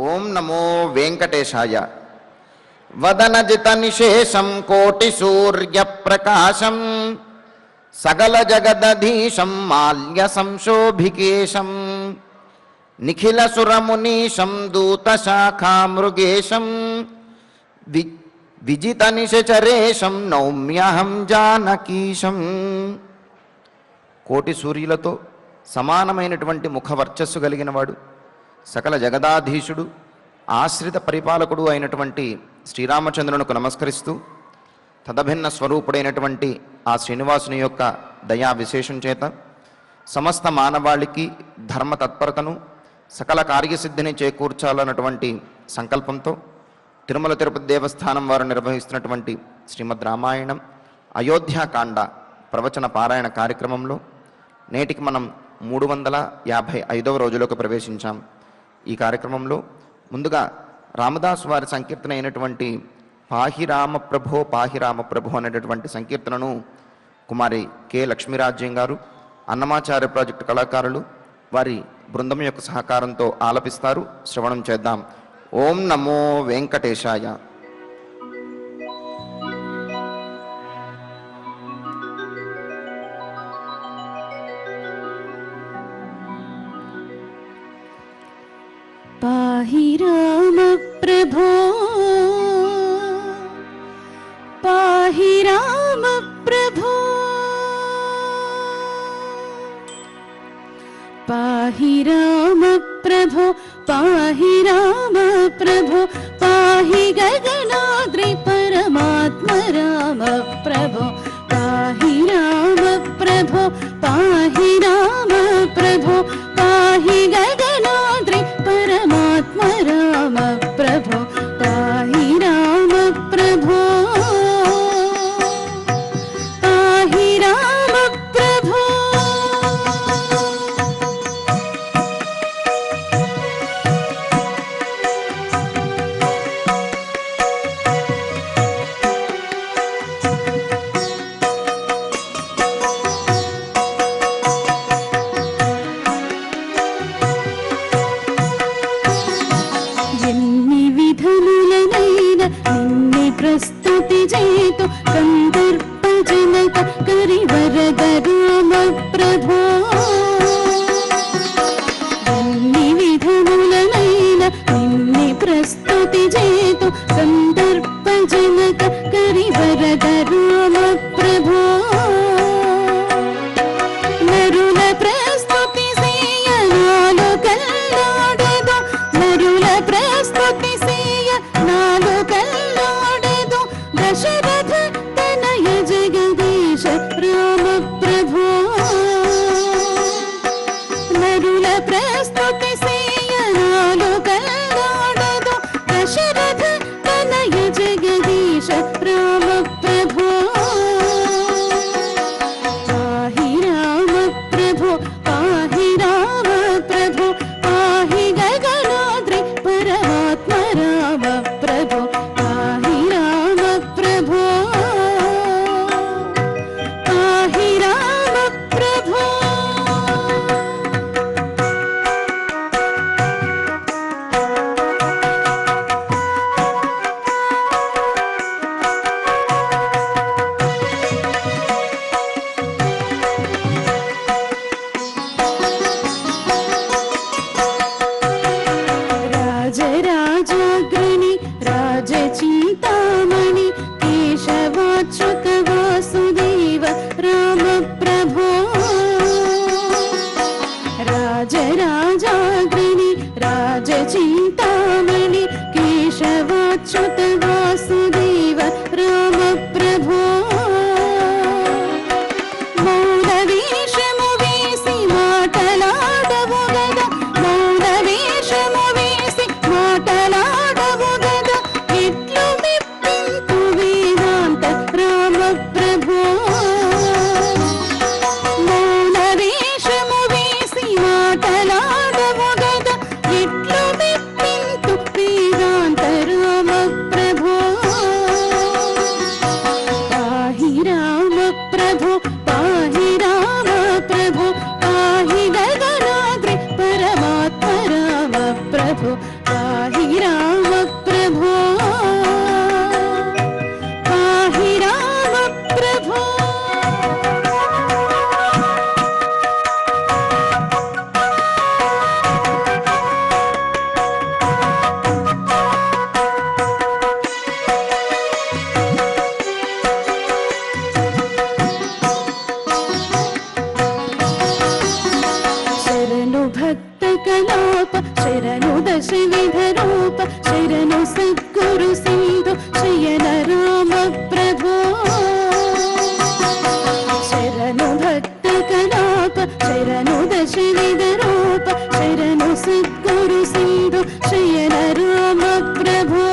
ఓం నమో వెంకటేశాయ. వదనజిత నిశేషం కోటి సూర్య ప్రకాశం సకల జగదధీశం మాల్య సంశోభికేశం నిఖిల సురమునీశం దూత శాఖా మృగేశం విజిత నిశచరేశం నౌమ్యహం జానకీశం. కోటి సూర్యులతో సమానమైనటువంటి ముఖవర్చస్సు కలిగిన వాడు, సకల జగదాధీశుడు, ఆశ్రిత పరిపాలకుడు అయినటువంటి శ్రీరామచంద్రునికి నమస్కరిస్తూ తదభిన్న స్వరూపుడైనటువంటి ఆ శ్రీనివాసుని యొక్క దయా విశేషం చేత సమస్త మానవాళికి ధర్మ తత్పరతను సకల కార్యసిద్ధిని చేకూర్చాలన్నటువంటి సంకల్పంతో తిరుమల తిరుపతి దేవస్థానం వారు నిర్వహిస్తున్నటువంటి శ్రీమద్ రామాయణం అయోధ్యాకాండ ప్రవచన పారాయణ కార్యక్రమంలో నేటికి మనం 355వ రోజులోకి ప్రవేశించాం. ఈ కార్యక్రమంలో ముందుగా రామదాసు వారి సంకీర్తన అయినటువంటి పాహిరామ ప్రభో అనేటటువంటి సంకీర్తనను కుమారి కె లక్ష్మీరాజ్యం గారు, అన్నమాచార్య ప్రాజెక్టు కళాకారులు వారి బృందం యొక్క సహకారంతో ఆలపిస్తారు. శ్రవణం చేద్దాం. ఓం నమో వెంకటేశాయ. पाहि राम प्रभो पाहि राम प्रभो पाहि राम प्रभो पाहि राम प्रभो पाहि गगनाद्रि परमात्मा राम प्रभो पाहि राम प्रभो पाहि राम प्रभो पाहि गगनाद्रि परमात्मा राम प्रभो पाहि राम प्रभो पाहि राम प्रभो. प्रस्तुति जेतु कंदर्प जनक करिवरद राम प्रभो विधमुलनैन निन्ने प्रस्तुति जेतु कंदर्प जनक करिवरद राम प्रभो नरुल प्रस्तुति सेयनालु कल्लाडेदु नरुल प्रस्तुति सेय नालु कल्लाडेदु दशरथ तनय जगदीश राम प्रभो नरुल प्रस्तुति सेय नालु कल्लाडेदु दशरथ तनय వివిధ రూప శరణు సద్గురు సింధు శయన రామ ప్రభో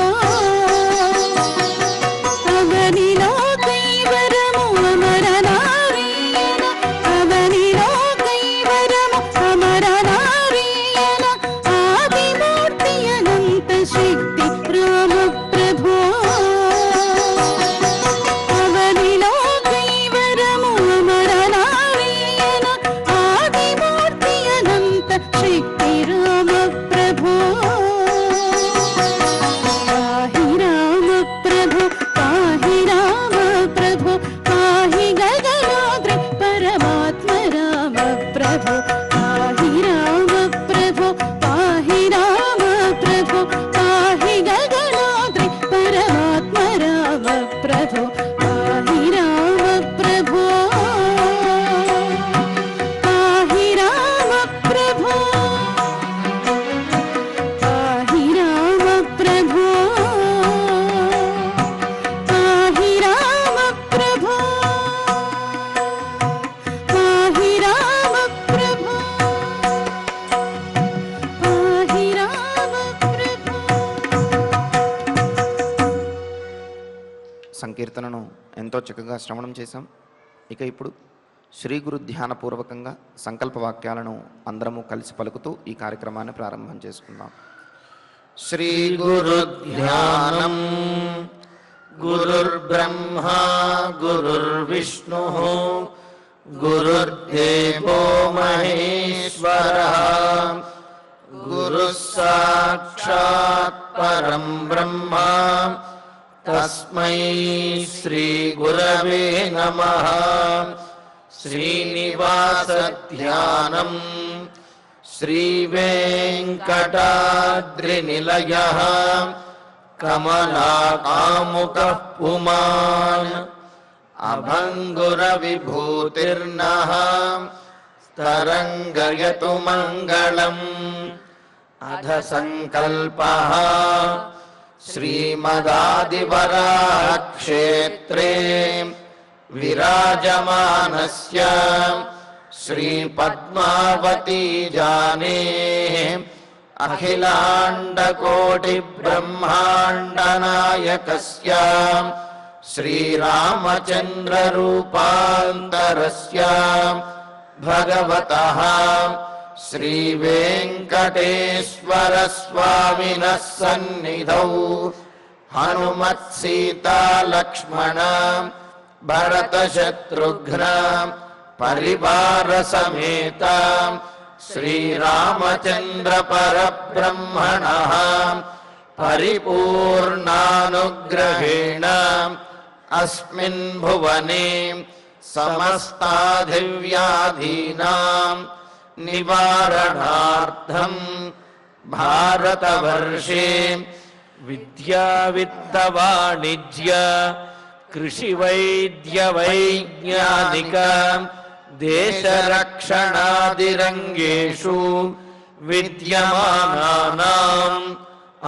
అవనిలో కైవరము అమర నారాయణ అవనిలో కైవరము అమర నారాయణ ఆదిమూర్తి అనంత శక్తి రామ ప్రభో అవనిలో కైవరము అమర నారాయణ ఆదిమూర్తి అనంత శక్తి రామ ప్రభో పాహి రామ ప్రభో పాహి రామ ప్రభో పాహి గగనాద్రి పరమాత్మ రామ ప్రభో పాహి రామ ప్రభో పాహి రామ ప్రభో పాహి గగనాద్రి పరమాత్మ రామ ప్రభో పాహి రామ ప్రభో పాహి రామ ప్రభో పాహి రామ ప్రభో పాహి రామ ప్రభో పాహి రామ ప్రభో పాహి రామ ప్రభో. సంకీర్తనను ఎంతో చక్కగా శ్రవణం చేశాం. ఇక ఇప్పుడు శ్రీ గురు ధ్యానపూర్వకంగా సంకల్ప వాక్యాలను అందరము కలిసి పలుకుతూ ఈ కార్యక్రమాన్ని ప్రారంభం చేసుకుందాం. శ్రీ గురు ధ్యానం గురుర్బ్రహ్మా గురుర్విష్ణు గురుర్దేవో మహేశ్వరః గురుః సాక్షాత్ పరం బ్రహ్మ తస్మై శ్రీ గురవే నమః. శ్రీనివాస ధ్యానం శ్రీ వెంకటాద్రినిలయః కమలాకాముకః పుమాన్ అభంగుర విభూతిర్నః తరంగయతు మంగళం. అధ సంకల్పః శ్రీమదాదివరాక్షేత్రే విరాజమానస్య శ్రీ పద్మావతీ జానే అఖిలాండకోటి బ్రహ్మాండ నాయకస్య శ్రీరామచంద్ర రూపాంతరస్య భగవతః శ్రీ వెంకటేశ్వర స్వామినః సన్నిధౌ హనుమత్ సీతా లక్ష్మణ భరత శత్రుఘ్న పరివార సమేత శ్రీరామచంద్ర పరబ్రహ్మణః పరిపూర్ణానుగ్రహేణ అస్మిన్ భువనే సమస్తాధివ్యాధీనాం నివారణార్థం భారతవర్షే విద్యా విత్త వాణిజ్య కృషి వైద్య వైజ్ఞానిక దేశరక్షణాదిరంగేషు విద్యమానానాం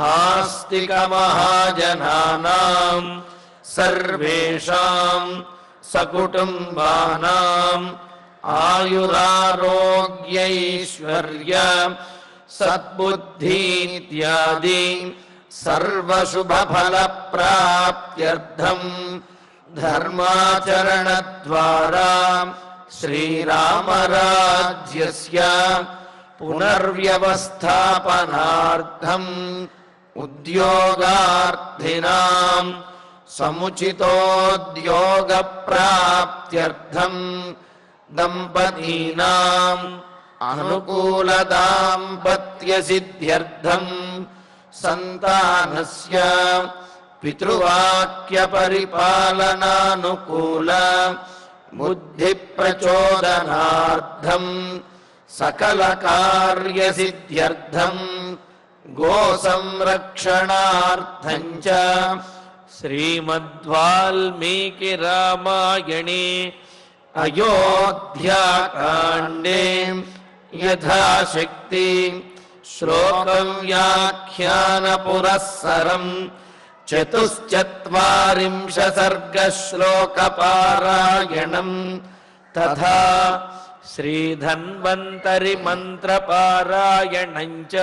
ఆస్తిక మహాజనానాం సర్వేషాం సకుటుంబానాం ఆయురారోగ్యైశ్వర్య సద్బుద్ధీత్యాది సర్వశుభఫలప్రాప్త్యర్థం ధర్మాచరణద్వారా శ్రీరామరాజ్యస్య పునర్వ్యవస్థాపనార్థం ఉద్యోగార్థినాం సముచితోద్యోగప్రాప్త్యర్థం దంపతీనాం అనుకూల దాంపత్య సిద్ధ్యర్థం సంతానస్య పితృవాక్య పరిపాలనానుకూల బుద్ధి ప్రచోదనార్థం సకల కార్య సిద్ధ్యర్థం గో సంరక్షణార్థం చ శ్రీమద్వాల్మీకి రామాయణే అయోధ్యాకాండే యథాశక్తి శ్లోకం వ్యాఖ్యాన పురస్సరం చతుశ్చత్వారింశ సర్గ శ్లోక పారాయణం తథా శ్రీధన్వంతరి మంత్రపారాయణంచ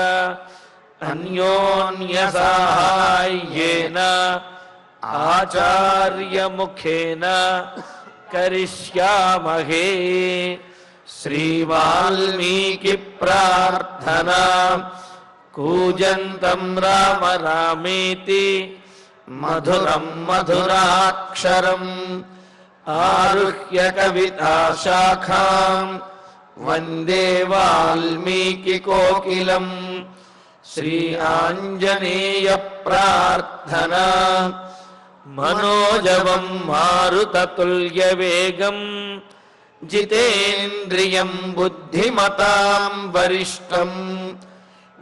అన్యోన్య సహాయేన ఆచార్యముఖేన కరిష్యామహే. శ్రీవాల్మీకి ప్రార్థనా కూజంతం రామ రామేతి మధురం మధురాక్షరం ఆరుహ్య కవితాశాఖాం వందే వాల్మీకి కోకిలం. శ్రీ ఆంజనేయ ప్రార్థనా మనోజవం మారుతతుల్యవేగం జితేంద్రియం బుద్ధిమతాం వరిష్టం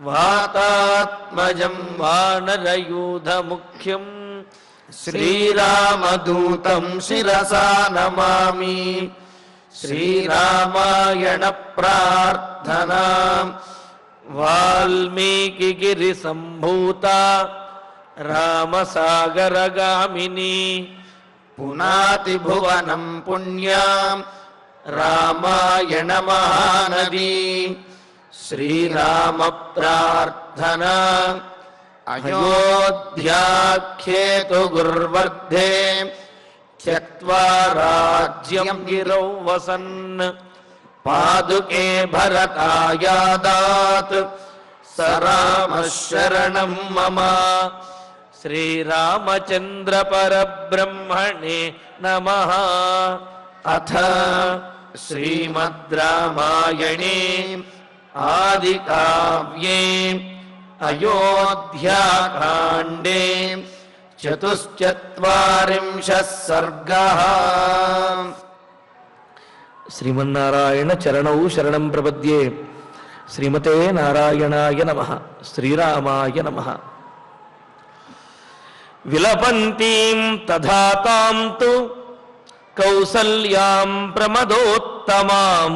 వాతాత్మజం వానరయూధముఖ్యం శ్రీరామదూతం శిరసా నమామి. శ్రీరామాయణ ప్రార్థనా వాల్మీకి గిరి సంభూత రామసాగరగామిని పునాతి భువనం పుణ్యాం రామాయణ మహానదీ. శ్రీరామ ప్రార్థనా అయోధ్యాఖ్యేతు గుర్వర్ధే త్యక్త్వా రాజ్యం గిరౌ వసన్ పాదుకే భరతాయాదాత్ స రామః శరణం మమ. శ్రీరామచంద్ర పరబ్రహ్మణే నమః. అథ శ్రీమద్ రామాయణే ఆది కావ్యే అయోధ్యాకాండే చతుశ్చత్వారింశః సర్గః. శ్రీమన్నారాయణ చరణౌ శరణం ప్రపద్యే. శ్రీమతే నారాయణాయ నమః. శ్రీరామాయ నమః. విలపంతీం తథా తాం తు కౌసల్యాం ప్రమదోత్తమాం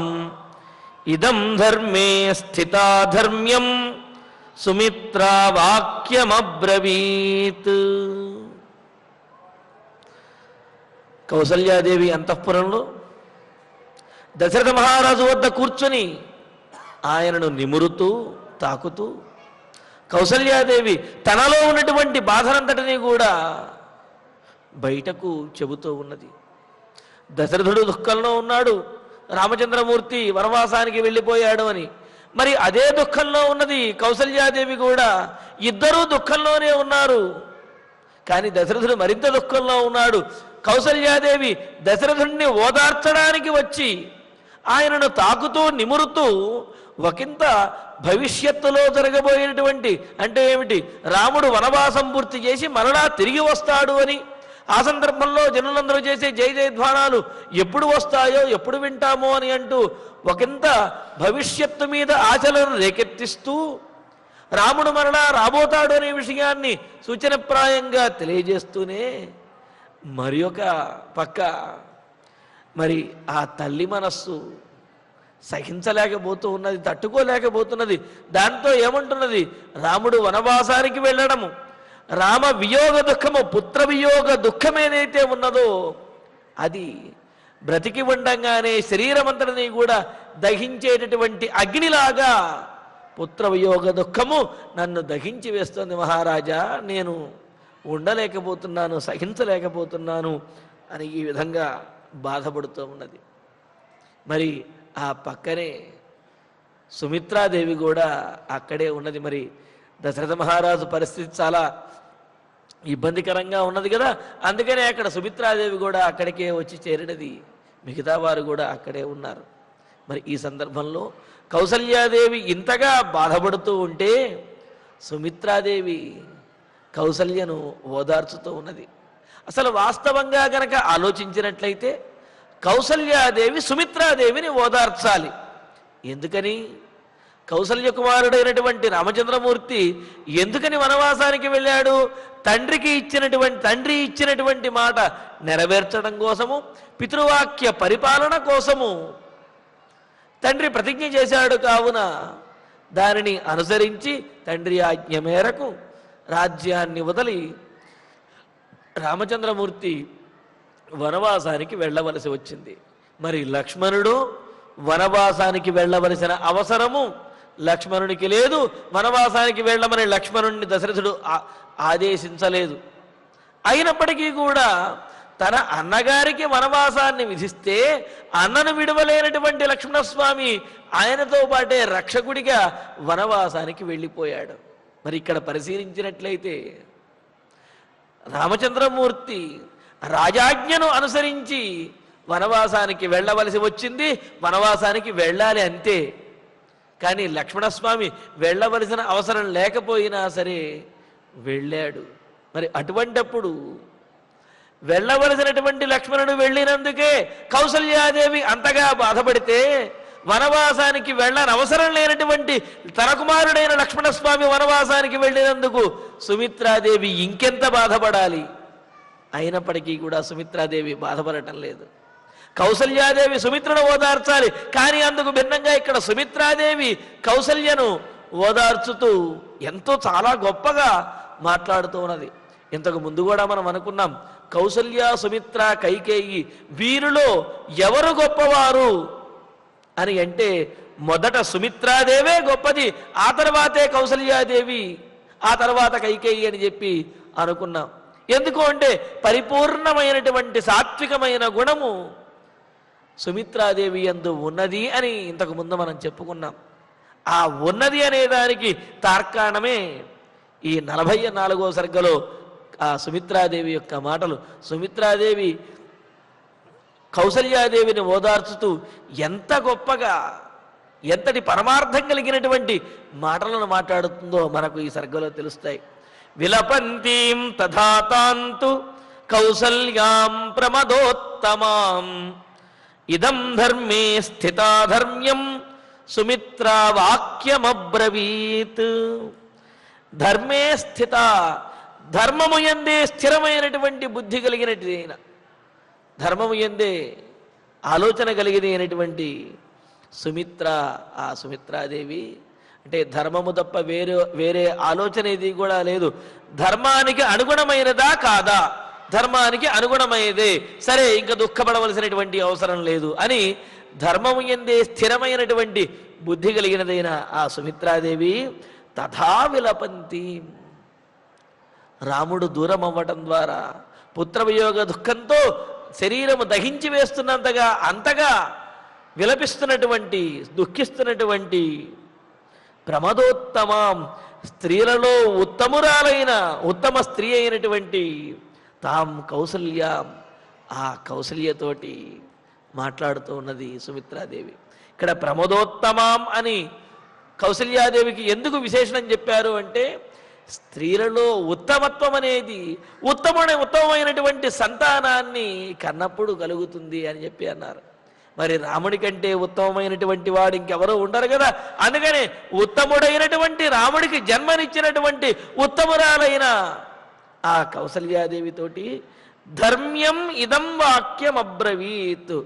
ఇదం ధర్మే స్థితా ధర్మ్యం సుమిత్రా వాక్యమబ్రవీత్. కౌసల్యాదేవి అంతఃపురంలో దశరథ మహారాజు వద్ద కూర్చొని ఆయనను నిమురుతూ తాకుతూ కౌసల్యాదేవి తనలో ఉన్నటువంటి బాధనంతటినీ కూడా బయటకు చెబుతూ ఉన్నది. దశరథుడు దుఃఖంలో ఉన్నాడు, రామచంద్రమూర్తి వనవాసానికి వెళ్ళిపోయాడు అని. మరి అదే దుఃఖంలో ఉన్నది కౌసల్యాదేవి కూడా. ఇద్దరూ దుఃఖంలోనే ఉన్నారు. కానీ దశరథుడు మరింత దుఃఖంలో ఉన్నాడు. కౌసల్యాదేవి దశరథుడిని ఓదార్చడానికి వచ్చి ఆయనను తాకుతూ నిమురుతూ ఒకంత భవిష్యత్తులో జరగబోయేటువంటి, అంటే ఏమిటి, రాముడు వనవాసం పూర్తి చేసి మరలా తిరిగి వస్తాడు అని, ఆ సందర్భంలో జనులందరూ చేసే జయ జయధ్వానాలు ఎప్పుడు వస్తాయో ఎప్పుడు వింటామో అని అంటూ ఒకంత భవిష్యత్తు మీద ఆశలను రేకెత్తిస్తూ రాముడు మరలా రాబోతాడు అనే విషయాన్ని సూచనప్రాయంగా తెలియజేస్తూనే మరి ఒక పక్క మరి ఆ తల్లి మనస్సు సహించలేకపోతూ ఉన్నది, తట్టుకోలేకపోతున్నది. దాంతో ఏమంటున్నది, రాముడు వనవాసానికి వెళ్ళడము, రామ వియోగ దుఃఖము, పుత్ర వియోగ దుఃఖం ఏదైతే ఉన్నదో అది బ్రతికి ఉండంగానే శరీరమంతటిని కూడా దహించేటటువంటి అగ్నిలాగా పుత్ర వియోగ దుఃఖము నన్ను దహించి వేస్తుంది మహారాజా, నేను ఉండలేకపోతున్నాను, సహించలేకపోతున్నాను అని ఈ విధంగా బాధపడుతూ ఉన్నది. మరి ఆ పక్కనే సుమిత్రాదేవి కూడా అక్కడే ఉన్నది. మరి దశరథ మహారాజు పరిస్థితి చాలా ఇబ్బందికరంగా ఉన్నది కదా, అందుకనే అక్కడ సుమిత్రాదేవి కూడా అక్కడికే వచ్చి చేరినది. మిగతా వారు కూడా అక్కడే ఉన్నారు. మరి ఈ సందర్భంలో కౌసల్యాదేవి ఇంతగా బాధపడుతూ ఉంటే సుమిత్రాదేవి కౌసల్యను ఓదార్చుతూ ఉన్నది. అసలు వాస్తవంగా గనక ఆలోచించినట్లయితే కౌసల్యాదేవి సుమిత్రాదేవిని ఓదార్చాలి. ఎందుకని? కౌసల్య కుమారుడైనటువంటి రామచంద్రమూర్తి ఎందుకని వనవాసానికి వెళ్ళాడు? తండ్రి ఇచ్చినటువంటి మాట నెరవేర్చడం కోసము, పితృవాక్య పరిపాలన కోసము తండ్రి ప్రతిజ్ఞ చేశాడు. కావున దానిని అనుసరించి తండ్రి ఆజ్ఞ మేరకు రాజ్యాన్ని వదిలి రామచంద్రమూర్తి వనవాసానికి వెళ్ళవలసి వచ్చింది. మరి లక్ష్మణుడు వనవాసానికి వెళ్ళవలసిన అవసరము లక్ష్మణునికి లేదు. వనవాసానికి వెళ్ళమని లక్ష్మణుడిని దశరథుడు ఆదేశించలేదు. అయినప్పటికీ కూడా తన అన్నగారికి వనవాసాన్ని విధిస్తే అన్నను విడవలేనటువంటి లక్ష్మణస్వామి ఆయనతో పాటే రక్షకుడిగా వనవాసానికి వెళ్ళిపోయాడు. మరి ఇక్కడ పరిశీలించినట్లయితే రామచంద్రమూర్తి రాజాజ్ఞను అనుసరించి వనవాసానికి వెళ్ళవలసి వచ్చింది, వనవాసానికి వెళ్ళాలి అంతే. కానీ లక్ష్మణస్వామి వెళ్ళవలసిన అవసరం లేకపోయినా సరే వెళ్ళాడు. మరి అటువంటప్పుడు వెళ్ళవలసినటువంటి లక్ష్మణుడు వెళ్ళినందుకే కౌసల్యాదేవి అంతగా బాధపడితే వనవాసానికి వెళ్ళని అవసరం లేనటువంటి తన కుమారుడైన లక్ష్మణస్వామి వనవాసానికి వెళ్ళినందుకు సుమిత్రాదేవి ఇంకెంత బాధపడాలి. అయినప్పటికీ కూడా సుమిత్రాదేవి బాధపడటం లేదు. కౌసల్యాదేవి సుమిత్రను ఓదార్చాలి, కానీ అందుకు భిన్నంగా ఇక్కడ సుమిత్రాదేవి కౌసల్యను ఓదార్చుతూ ఎంతో చాలా గొప్పగా మాట్లాడుతూ ఉన్నది. ఇంతకు ముందు కూడా మనం అనుకున్నాం, కౌసల్య సుమిత్ర కైకేయి వీరిలో ఎవరు గొప్పవారు అని అంటే మొదట సుమిత్రాదేవే గొప్పది, ఆ తర్వాతే కౌసల్యాదేవి, ఆ తర్వాత కైకేయి అని చెప్పి అనుకున్నాం. ఎందుకు అంటే పరిపూర్ణమైనటువంటి సాత్వికమైన గుణము సుమిత్రాదేవి యందు ఉన్నది అని ఇంతకు ముందు మనం చెప్పుకున్నాం. ఆ ఉన్నది అనే దానికి తార్కాణమే ఈ 44వ సర్గలో ఆ సుమిత్రాదేవి యొక్క మాటలు. సుమిత్రాదేవి కౌసల్యాదేవిని ఓదార్చుతూ ఎంత గొప్పగా ఎంతటి పరమార్థం కలిగినటువంటి మాటలను మాట్లాడుతుందో మనకు ఈ సర్గలో తెలుస్తాయి. విలపంతీం తథాతాంతు కౌసల్యాం ప్రమదోత్తమాం ఇదం ధర్మే స్థితాధర్మ్యం సుమిత్రా వాక్యమబ్రవీత్. ధర్మే స్థిత, ధర్మము యందే స్థిరమైనటువంటి బుద్ధి కలిగినటువంటి, ధర్మము యందే ఆలోచన కలిగినటువంటి సుమిత్ర, ఆ సుమిత్రాదేవి అంటే ధర్మము తప్ప వేరే ఆలోచన ఇది కూడా లేదు. ధర్మానికి అనుగుణమైనదా కాదా, ధర్మానికి అనుగుణమైనదే, సరే ఇంకా దుఃఖపడవలసినటువంటి అవసరం లేదు అని ధర్మము యందే స్థిరమైనటువంటి బుద్ధి కలిగినదైన ఆ సుమిత్రాదేవి తథా విలపంతి. రాముడు దూరం అవ్వటం ద్వారా పుత్రవియోగ దుఃఖంతో శరీరము దహించి వేస్తున్నంతగా అంతగా విలపిస్తున్నటువంటి దుఃఖిస్తున్నటువంటి ప్రమదోత్తమం, స్త్రీలలో ఉత్తమురాలైన ఉత్తమ స్త్రీ అయినటువంటి తాం కౌసల్య, ఆ కౌసల్యతోటి మాట్లాడుతూ ఉన్నది సుమిత్రాదేవి. ఇక్కడ ప్రమదోత్తమం అని కౌసల్యాదేవికి ఎందుకు విశేషణం చెప్పారు అంటే స్త్రీలలో ఉత్తమత్వం అనేది ఉత్తమమైనటువంటి సంతానాన్ని కన్నప్పుడు కలుగుతుంది అని చెప్పి అన్నారు. మరి రాముడి కంటే ఉత్తమమైనటువంటి వాడు ఇంకెవరో ఉండరు కదా, అందుకని ఉత్తముడైనటువంటి రాముడికి జన్మనిచ్చినటువంటి ఉత్తమురాలైన ఆ కౌసల్యాదేవితోటి ధర్మ్యం ఇదం వాక్యం అబ్రవీత్,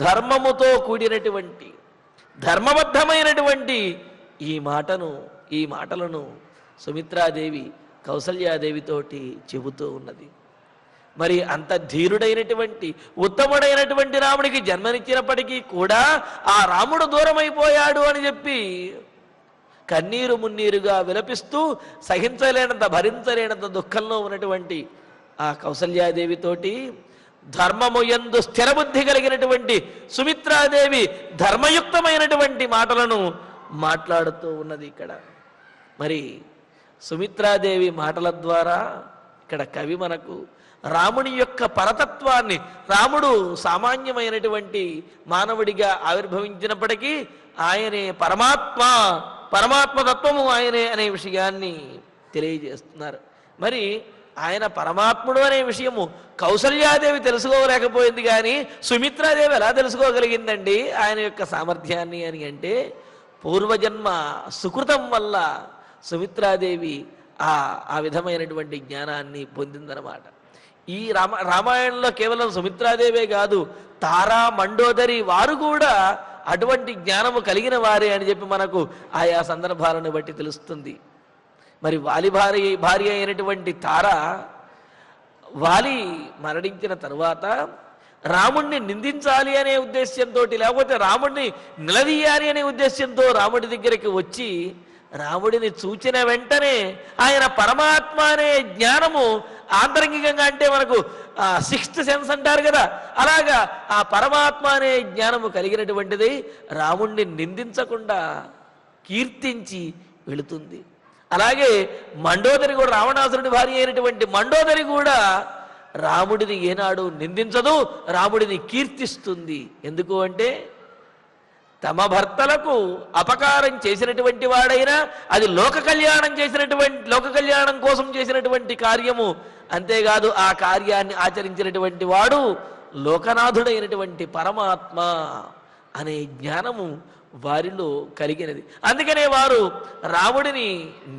ధర్మముతో కూడినటువంటి ధర్మబద్ధమైనటువంటి ఈ మాటలను సుమిత్రాదేవి కౌసల్యాదేవితోటి చెబుతూ ఉన్నది. మరి అంత ధీరుడైనటువంటి ఉత్తముడైనటువంటి రాముడికి జన్మనిచ్చినప్పటికీ కూడా ఆ రాముడు దూరమైపోయాడు అని చెప్పి కన్నీరు మున్నీరుగా విలపిస్తూ సహించలేనంత భరించలేనంత దుఃఖంలో ఉన్నటువంటి ఆ కౌసల్యాదేవితోటి ధర్మము యందు స్థిరబుద్ధి కలిగినటువంటి సుమిత్రాదేవి ధర్మయుక్తమైనటువంటి మాటలను మాట్లాడుతూ ఉన్నది ఇక్కడ. మరి సుమిత్రాదేవి మాటల ద్వారా ఇక్కడ కవి మనకు రాముని యొక్క పరతత్వాన్ని, రాముడు సామాన్యమైనటువంటి మానవుడిగా ఆవిర్భవించినప్పటికీ ఆయనే పరమాత్మతత్వము ఆయనే అనే విషయాన్ని తెలియజేస్తున్నారు. మరి ఆయన పరమాత్ముడు అనే విషయము కౌసల్యాదేవి తెలుసుకోలేకపోయింది, కానీ సుమిత్రాదేవి ఎలా తెలుసుకోగలిగిందండి ఆయన యొక్క సామర్థ్యాన్ని అని అంటే పూర్వజన్మ సుకృతం వల్ల సుమిత్రాదేవి ఆ విధమైనటువంటి జ్ఞానాన్ని పొందిందనమాట. ఈ రామాయణంలో కేవలం సుమిత్రాదేవే కాదు, తారా మండోదరి వారు కూడా అటువంటి జ్ఞానము కలిగిన వారే అని చెప్పి మనకు ఆయా సందర్భాలను బట్టి తెలుస్తుంది. మరి వాలి భార్య అయినటువంటి తార వాలి మరణించిన తరువాత రాముణ్ణి నిందించాలి అనే ఉద్దేశ్యంతో, లేకపోతే రాముణ్ణి నిలదీయాలి అనే ఉద్దేశ్యంతో రాముడి దగ్గరికి వచ్చి రాముడిని చూచిన వెంటనే ఆయన పరమాత్మ అనే జ్ఞానము ఆంతరంగికంగా, అంటే మనకు సిక్స్త్ సెన్స్ అంటారు కదా, అలాగా ఆ పరమాత్మ అనే జ్ఞానము కలిగినటువంటిది రాముణ్ణి నిందించకుండా కీర్తించి వెళుతుంది. అలాగే మండోదరి కూడా, రావణాసురుడి భార్య అయినటువంటి మండోదరి కూడా రాముడిని ఏనాడు నిందించదు, రాముడిని కీర్తిస్తుంది. ఎందుకు అంటే తమ భర్తలకు అపకారం చేసినటువంటి వాడైనా అది లోక కళ్యాణం కోసం చేసినటువంటి కార్యము. అంతేకాదు ఆ కార్యాన్ని ఆచరించినటువంటి వాడు లోకనాథుడైనటువంటి పరమాత్మ అనే జ్ఞానము వారిలో కలిగినది. అందుకనే వారు రాముడిని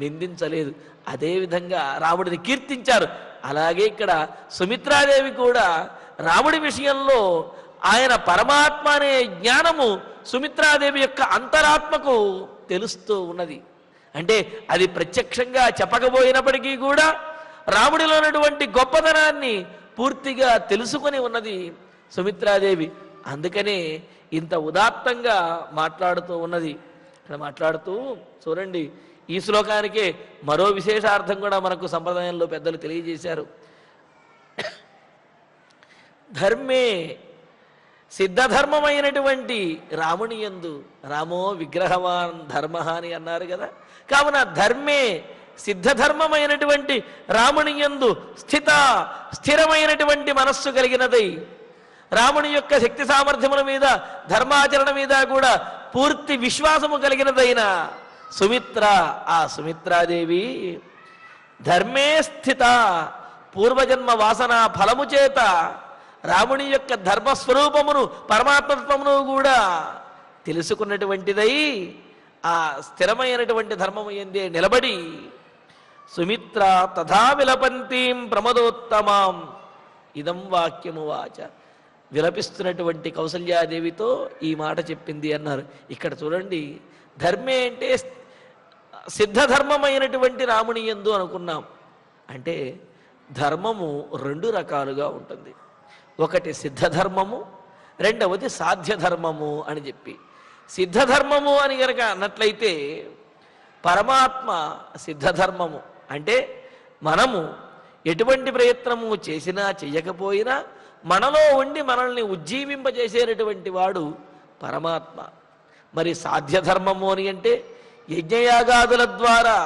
నిందించలేదు, అదేవిధంగా రాముడిని కీర్తించారు. అలాగే ఇక్కడ సుమిత్రాదేవి కూడా రాముడి విషయంలో ఆయన పరమాత్మ అనే జ్ఞానము సుమిత్రాదేవి యొక్క అంతరాత్మకు తెలుస్తూ ఉన్నది. అంటే అది ప్రత్యక్షంగా చెప్పకపోయినప్పటికీ కూడా రాముడిలో ఉన్నటువంటి గొప్పతనాన్ని పూర్తిగా తెలుసుకొని ఉన్నది సుమిత్రాదేవి. అందుకనే ఇంత ఉదాత్తంగా మాట్లాడుతూ ఉన్నది. ఇక్కడ మాట్లాడుతూ చూడండి, ఈ శ్లోకానికే మరో విశేషార్థం కూడా మనకు సంప్రదాయంలో పెద్దలు తెలియజేశారు. ధర్మే, సిద్ధధర్మమైనటువంటి రాముని యందు, రామో విగ్రహవాన్ ధర్మ అని అన్నారు కదా, కావున ధర్మే సిద్ధధర్మమైనటువంటి రాముని యందు స్థిరమైనటువంటి మనస్సు కలిగినదై, రాముని యొక్క శక్తి సామర్థ్యముల మీద ధర్మాచరణ మీద కూడా పూర్తి విశ్వాసము కలిగినదైన సుమిత్ర, ఆ సుమిత్రాదేవి ధర్మే స్థిత, పూర్వజన్మ వాసన ఫలము చేత రాముని యొక్క ధర్మస్వరూపమును పరమాత్మత్వమును కూడా తెలుసుకున్నటువంటిదై ఆ స్థిరమైనటువంటి ధర్మము ఎందే నిలబడి సుమిత్ర తథా విలపంతీం ప్రమదోత్తమాం ఇదం వాక్యము వాచ, విలపిస్తున్నటువంటి కౌసల్యాదేవితో ఈ మాట చెప్పింది అన్నారు. ఇక్కడ చూడండి, ధర్మే అంటే సిద్ధధర్మమైనటువంటి రాముని యందు అనుకున్నాం. అంటే ధర్మము రెండు రకాలుగా ఉంటుంది. ఒకటి సిద్ధధర్మము, రెండవది సాధ్యధర్మము అని చెప్పి. సిద్ధధర్మము అని కనుక అన్నట్లయితే పరమాత్మ సిద్ధధర్మము అంటే మనము ఎటువంటి ప్రయత్నము చేసినా చెయ్యకపోయినా మనలో ఉండి మనల్ని ఉజ్జీవింపజేసేటటువంటి వాడు పరమాత్మ. మరి సాధ్యధర్మము అని అంటే యజ్ఞయాగాదుల ద్వారా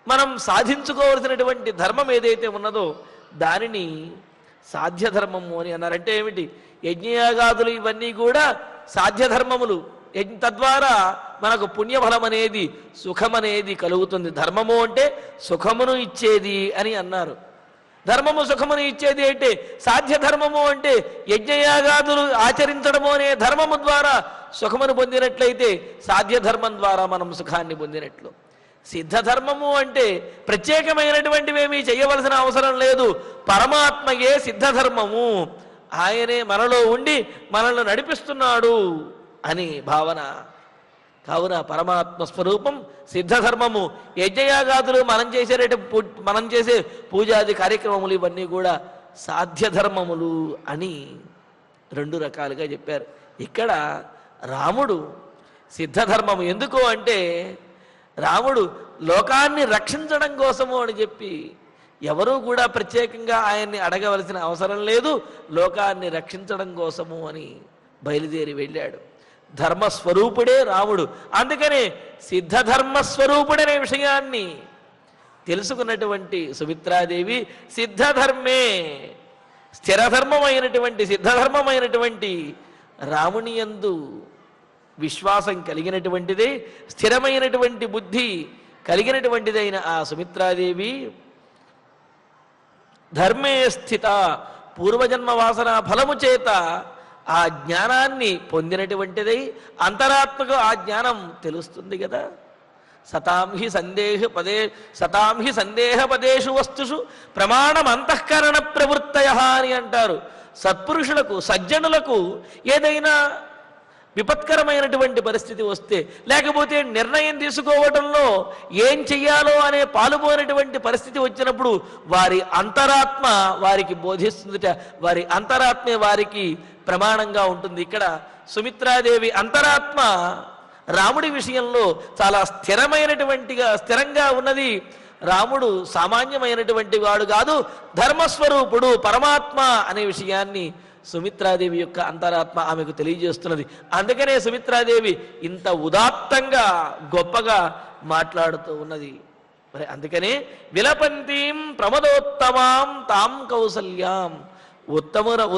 మనం సాధించుకోవలసినటువంటి ధర్మం ఏదైతే ఉన్నదో దానిని సాధ్యధర్మము అని అన్నారంటే ఏమిటి? యజ్ఞయాగాదులు ఇవన్నీ కూడా సాధ్యధర్మములు. తద్వారా మనకు పుణ్యఫలం అనేది, సుఖం అనేది కలుగుతుంది. ధర్మము అంటే సుఖమును ఇచ్చేది అని అన్నారు. ధర్మము సుఖమును ఇచ్చేది అంటే సాధ్యధర్మము అంటే యజ్ఞయాగాదులు ఆచరించడము అనే ధర్మము ద్వారా సుఖమును పొందినట్లయితే సాధ్యధర్మం ద్వారా మనం సుఖాన్ని పొందినట్లు. సిద్ధధర్మము అంటే ప్రత్యేకమైనటువంటివేమీ చేయవలసిన అవసరం లేదు, పరమాత్మయే సిద్ధధర్మము, ఆయనే మనలో ఉండి మనల్ని నడిపిస్తున్నాడు అని భావన. కావున పరమాత్మ స్వరూపం సిద్ధధర్మము. యజ్ఞయాగాదులు మనం చేసే పూజాది కార్యక్రమములు ఇవన్నీ కూడా సాధ్యధర్మములు అని రెండు రకాలుగా చెప్పారు. ఇక్కడ రాముడు సిద్ధధర్మము ఎందుకు అంటే రాముడు లోకాన్ని రక్షించడం కోసము అని చెప్పి ఎవరూ కూడా ప్రత్యేకంగా ఆయన్ని అడగవలసిన అవసరం లేదు, లోకాన్ని రక్షించడం కోసము అని బయలుదేరి వెళ్ళాడు. ధర్మస్వరూపుడే రాముడు. అందుకనే సిద్ధధర్మస్వరూపుడనే విషయాన్ని తెలుసుకున్నటువంటి సుమిత్రాదేవి సిద్ధధర్మే, స్థిరధర్మమైనటువంటి సిద్ధధర్మమైనటువంటి రాముని యందు విశ్వాసం కలిగినటువంటిదే, స్థిరమైనటువంటి బుద్ధి కలిగినటువంటిదైన ఆ సుమిత్రాదేవి ధర్మే స్థిత, పూర్వజన్మ వాసన ఫలము చేత ఆ జ్ఞానాన్ని పొందినటువంటిదై అంతరాత్మకు ఆ జ్ఞానం తెలుస్తుంది కదా. సతాం హి సందేహ పదేషు వస్తుషు ప్రమాణం అంతఃకరణ ప్రవృత్తయ అని అంటారు. సత్పురుషులకు, సజ్జనులకు ఏదైనా విపత్కరమైనటువంటి పరిస్థితి వస్తే, లేకపోతే నిర్ణయం తీసుకోవడంలో ఏం చెయ్యాలో అనే పాలుపోయినటువంటి పరిస్థితి వచ్చినప్పుడు వారి అంతరాత్మ వారికి బోధిస్తుందిట. వారి అంతరాత్మే వారికి ప్రమాణంగా ఉంటుంది. ఇక్కడ సుమిత్రాదేవి అంతరాత్మ రాముడి విషయంలో చాలా స్థిరంగా ఉన్నది. రాముడు సామాన్యమైనటువంటి వాడు కాదు, ధర్మస్వరూపుడు, పరమాత్మ అనే విషయాన్ని సుమిత్రాదేవి యొక్క అంతరాత్మ ఆమెకు తెలియజేస్తున్నది. అందుకనే సుమిత్రాదేవి ఇంత ఉదాత్తంగా గొప్పగా మాట్లాడుతూ ఉన్నది. మరి అందుకనే విలపంతీం ప్రమదోత్తమాం తాం కౌసల్యాం,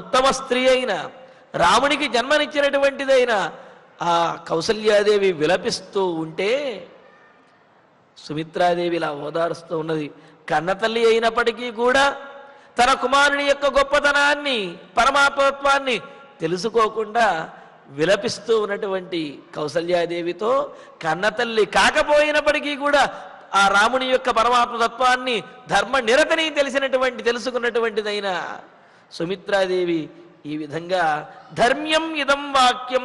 ఉత్తమ స్త్రీ అయిన రామునికి జన్మనిచ్చినటువంటిదైన ఆ కౌసల్యాదేవి విలపిస్తూ ఉంటే సుమిత్రాదేవి ఇలా ఓదారుస్తూ ఉన్నది. కన్నతల్లి అయినప్పటికీ కూడా తన కుమారుని యొక్క గొప్పతనాన్ని, పరమాత్మత్వాన్ని తెలుసుకోకుండా విలపిస్తూ ఉన్నటువంటి కౌసల్యాదేవితో, కన్నతల్లి కాకపోయినప్పటికీ కూడా ఆ రాముని యొక్క పరమాత్మతత్వాన్ని, ధర్మ నిరతని తెలుసుకున్నటువంటిదైన సుమిత్రాదేవి ఈ విధంగా ధర్మ్యం ఇదం వాక్యం,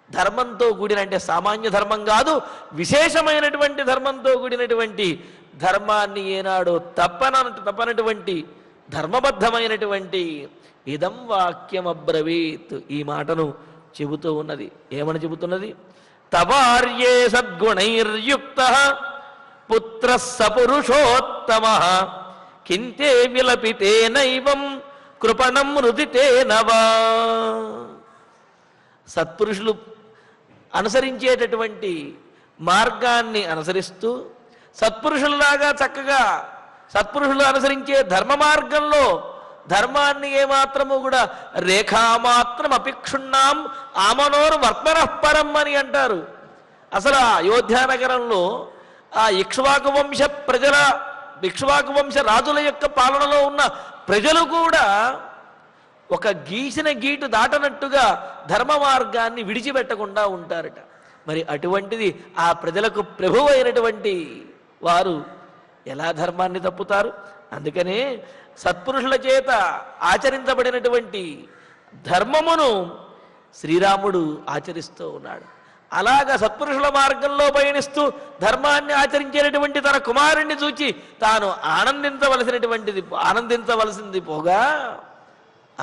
ధర్మంతో కూడిన, అంటే సామాన్య ధర్మం కాదు, విశేషమైనటువంటి ధర్మంతో కూడినటువంటి ధర్మాన్ని ఏనాడు తప్పనటువంటి ధర్మబద్ధమైనటువంటి ఇదం వాక్యం అబ్రవీత్, ఈ మాటను చెబుతూ ఉన్నది. ఏమని చెబుతున్నది? తవార్యే సద్గుణైర్యుక్త పుత్ర సపురుషోత్తమ కింతే విలపితే నైవం కృపణం రుదితే నవా. సత్పురుషులు అనుసరించేటటువంటి మార్గాన్ని అనుసరిస్తూ, సత్పురుషుల్లాగా చక్కగా సత్పురుషులు అనుసరించే ధర్మ మార్గంలో ధర్మాన్ని ఏమాత్రము కూడా రేఖామాత్రం అపిక్షుణ్ణాం ఆమనోర్ వర్తనఃపరం అని అంటారు. అసలు అయోధ్యానగరంలో ఆ ఇక్ష్వాకు వంశ రాజుల యొక్క పాలనలో ఉన్న ప్రజలు కూడా ఒక గీసిన గీటు దాటనట్టుగా ధర్మ మార్గాన్ని విడిచిపెట్టకుండా ఉంటారట. మరి అటువంటిది ఆ ప్రజలకు ప్రభువు అయినటువంటి వారు ఎలా ధర్మాన్ని తప్పుతారు? అందుకనే సత్పురుషుల చేత ఆచరించబడినటువంటి ధర్మమును శ్రీరాముడు ఆచరిస్తూ ఉన్నాడు. అలాగా సత్పురుషుల మార్గంలో పయనిస్తూ ధర్మాన్ని ఆచరించేటటువంటి తన కుమారుణ్ణి చూచి తాను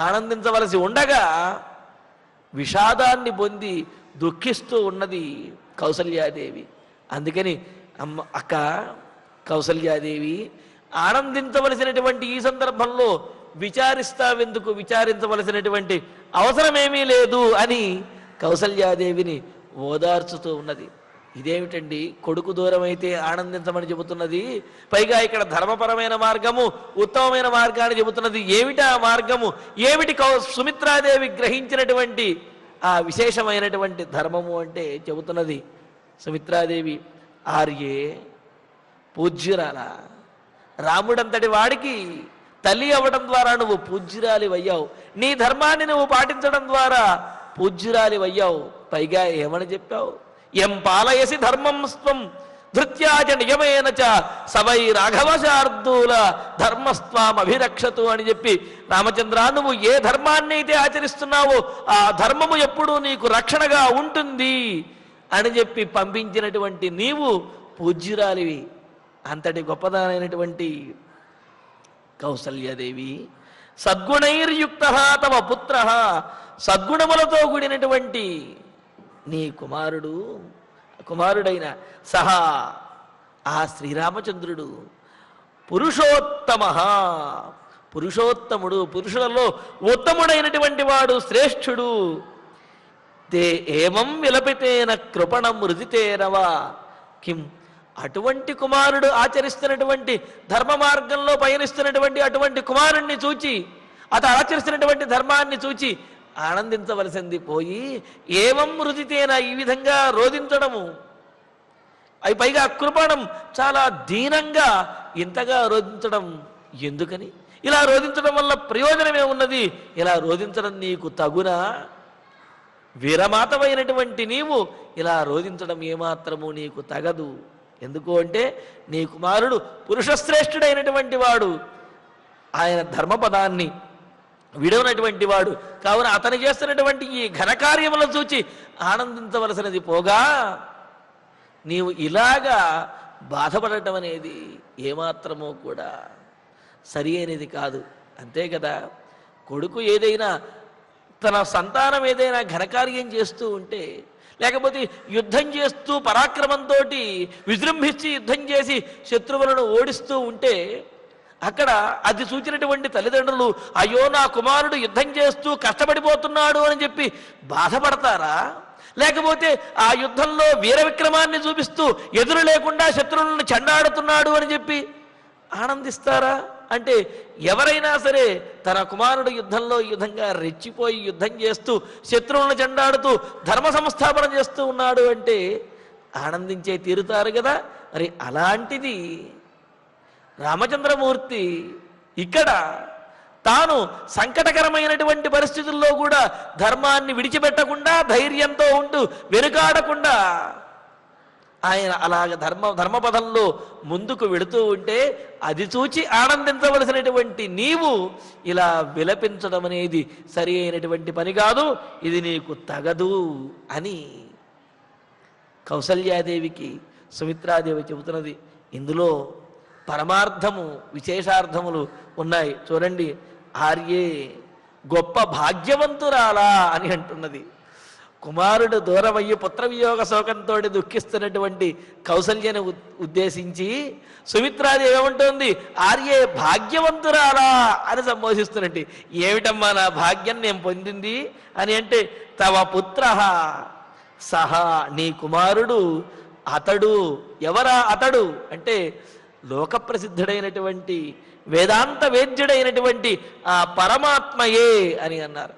ఆనందించవలసి ఉండగా విషాదాన్ని పొంది దుఃఖిస్తూ ఉన్నది కౌసల్యాదేవి. అందుకని అక్క కౌసల్యాదేవి, ఆనందించవలసినటువంటి ఈ సందర్భంలో విచారిస్తావెందుకు? విచారించవలసినటువంటి అవసరమేమీ లేదు అని కౌసల్యాదేవిని ఓదార్చుతూ ఉన్నది. ఇదేమిటండి, కొడుకు దూరం అయితే ఆనందించమని చెబుతున్నది, పైగా ఇక్కడ ధర్మపరమైన మార్గము, ఉత్తమమైన మార్గాన్ని చెబుతున్నది. ఏమిటి ఆ మార్గము? ఏమిటి సుమిత్రాదేవి గ్రహించినటువంటి ఆ విశేషమైనటువంటి ధర్మము అంటే చెబుతున్నది సుమిత్రాదేవి, ఆర్యే పూజ్యురాల, రాముడంతటి వాడికి తల్లి అవ్వడం ద్వారా నువ్వు పూజ్యురాలివయ్యావు, నీ ధర్మాన్ని నువ్వు పాటించడం ద్వారా పూజ్యురాలివయ్యావు. పైగా ఏమని చెప్పావు? ఎం పాలయసి ధర్మం స్వం ధృత్యాచ నియమేన చ సవై రాఘవశార్దూల ధర్మస్వాం అభిరక్షతు అని చెప్పి, రామచంద్ర నువ్వు ఏ ధర్మాన్ని అయితే ఆచరిస్తున్నావో ఆ ధర్మము ఎప్పుడూ నీకు రక్షణగా ఉంటుంది అని చెప్పి పంపించినటువంటి నీవు పూజ్యురాలివి. అంతటి గొప్పదైనటువంటి కౌసల్యాదేవి, సద్గుణైర్యుక్త తమ పుత్ర, సద్గుణములతో కూడినటువంటి నీ కుమారుడైన సహా ఆ శ్రీరామచంద్రుడు పురుషోత్తముడు, పురుషులలో ఉత్తముడైనటువంటి వాడు, శ్రేష్ఠుడు. తే ఏమం విలపితేన కృపణం రుదితేనవా కిం, అటువంటి కుమారుడు ఆచరిస్తున్నటువంటి ధర్మ మార్గంలో పయనిస్తున్నటువంటి అటువంటి కుమారుణ్ణి చూచి, అతను ఆచరిస్తున్నటువంటి ధర్మాన్ని చూచి ఆనందించవలసింది పోయి ఏవం రుదితేన, ఈ విధంగా రోధించడము, అవి పైగా కృపణం, చాలా దీనంగా ఇంతగా రోధించడం ఎందుకని? ఇలా రోధించడం వల్ల ప్రయోజనమే ఉన్నది? ఇలా రోధించడం నీకు తగునా? వీరమాతమైనటువంటి నీవు ఇలా రోధించడం ఏమాత్రము నీకు తగదు. ఎందుకు అంటే నీ కుమారుడు పురుషశ్రేష్ఠుడైనటువంటి వాడు, ఆయన ధర్మపదాన్ని విడవనటువంటి వాడు. కావున అతను చేస్తున్నటువంటి ఈ ఘనకార్యములను చూచి ఆనందించవలసినది పోగా నీవు ఇలాగా బాధపడటం అనేది ఏమాత్రమో కూడా సరి అయినది కాదు. అంతే కదా, కొడుకు ఏదైనా తన సంతానం ఏదైనా ఘనకార్యం చేస్తూ ఉంటే, లేకపోతే యుద్ధం చేస్తూ పరాక్రమంతో విజృంభించి యుద్ధం చేసి శత్రువులను ఓడిస్తూ ఉంటే అక్కడ అది చూచినటువంటి తల్లిదండ్రులు అయ్యో నా కుమారుడు యుద్ధం చేస్తూ కష్టపడిపోతున్నాడు అని చెప్పి బాధపడతారా? లేకపోతే ఆ యుద్ధంలో వీర విక్రమాన్ని చూపిస్తూ ఎదురు లేకుండా శత్రువులను చెండాడుతున్నాడు అని చెప్పి ఆనందిస్తారా? అంటే ఎవరైనా సరే తన కుమారుడు యుద్ధంలో ఈ విధంగా రెచ్చిపోయి యుద్ధం చేస్తూ శత్రువులను చెండాడుతూ ధర్మ సంస్థాపన చేస్తూ ఉన్నాడు అంటే ఆనందించే తీరుతారు కదా. మరి అలాంటిది రామచంద్రమూర్తి ఇక్కడ తాను సంకటకరమైనటువంటి పరిస్థితుల్లో కూడా ధర్మాన్ని విడిచిపెట్టకుండా ధైర్యంతో ఉంటూ వెనుకాడకుండా ఆయన అలాగ ధర్మపథంలో ముందుకు వెళుతూ ఉంటే అది చూచి ఆనందించవలసినటువంటి నీవు ఇలా విలపించడం అనేది సరి అయినటువంటి పని కాదు, ఇది నీకు తగదు అని కౌసల్యాదేవికి సుమిత్రాదేవి చెబుతున్నది. ఇందులో పరమార్థము విశేషార్థములు ఉన్నాయి. చూడండి, ఆర్యే గొప్ప భాగ్యవంతురాలా అని అంటున్నది. కుమారుడు దూరమయ్యి పుత్రవియోగ శోకంతో దుఃఖిస్తున్నటువంటి కౌసల్యను ఉద్దేశించి సుమిత్రాదేవి ఏమంటోంది? ఆర్యే భాగ్యవంతురాలా అని సంబోధిస్తున్నట్టు. ఏమిటమ్మా నా భాగ్యం నేను పొందింది అని అంటే, తవ పుత్ర సహా, నీ కుమారుడు అతడు. ఎవరా అతడు అంటే లోకప్రసిద్ధుడైనటువంటి వేదాంత వేద్యుడైనటువంటి ఆ పరమాత్మయే అని అన్నారు.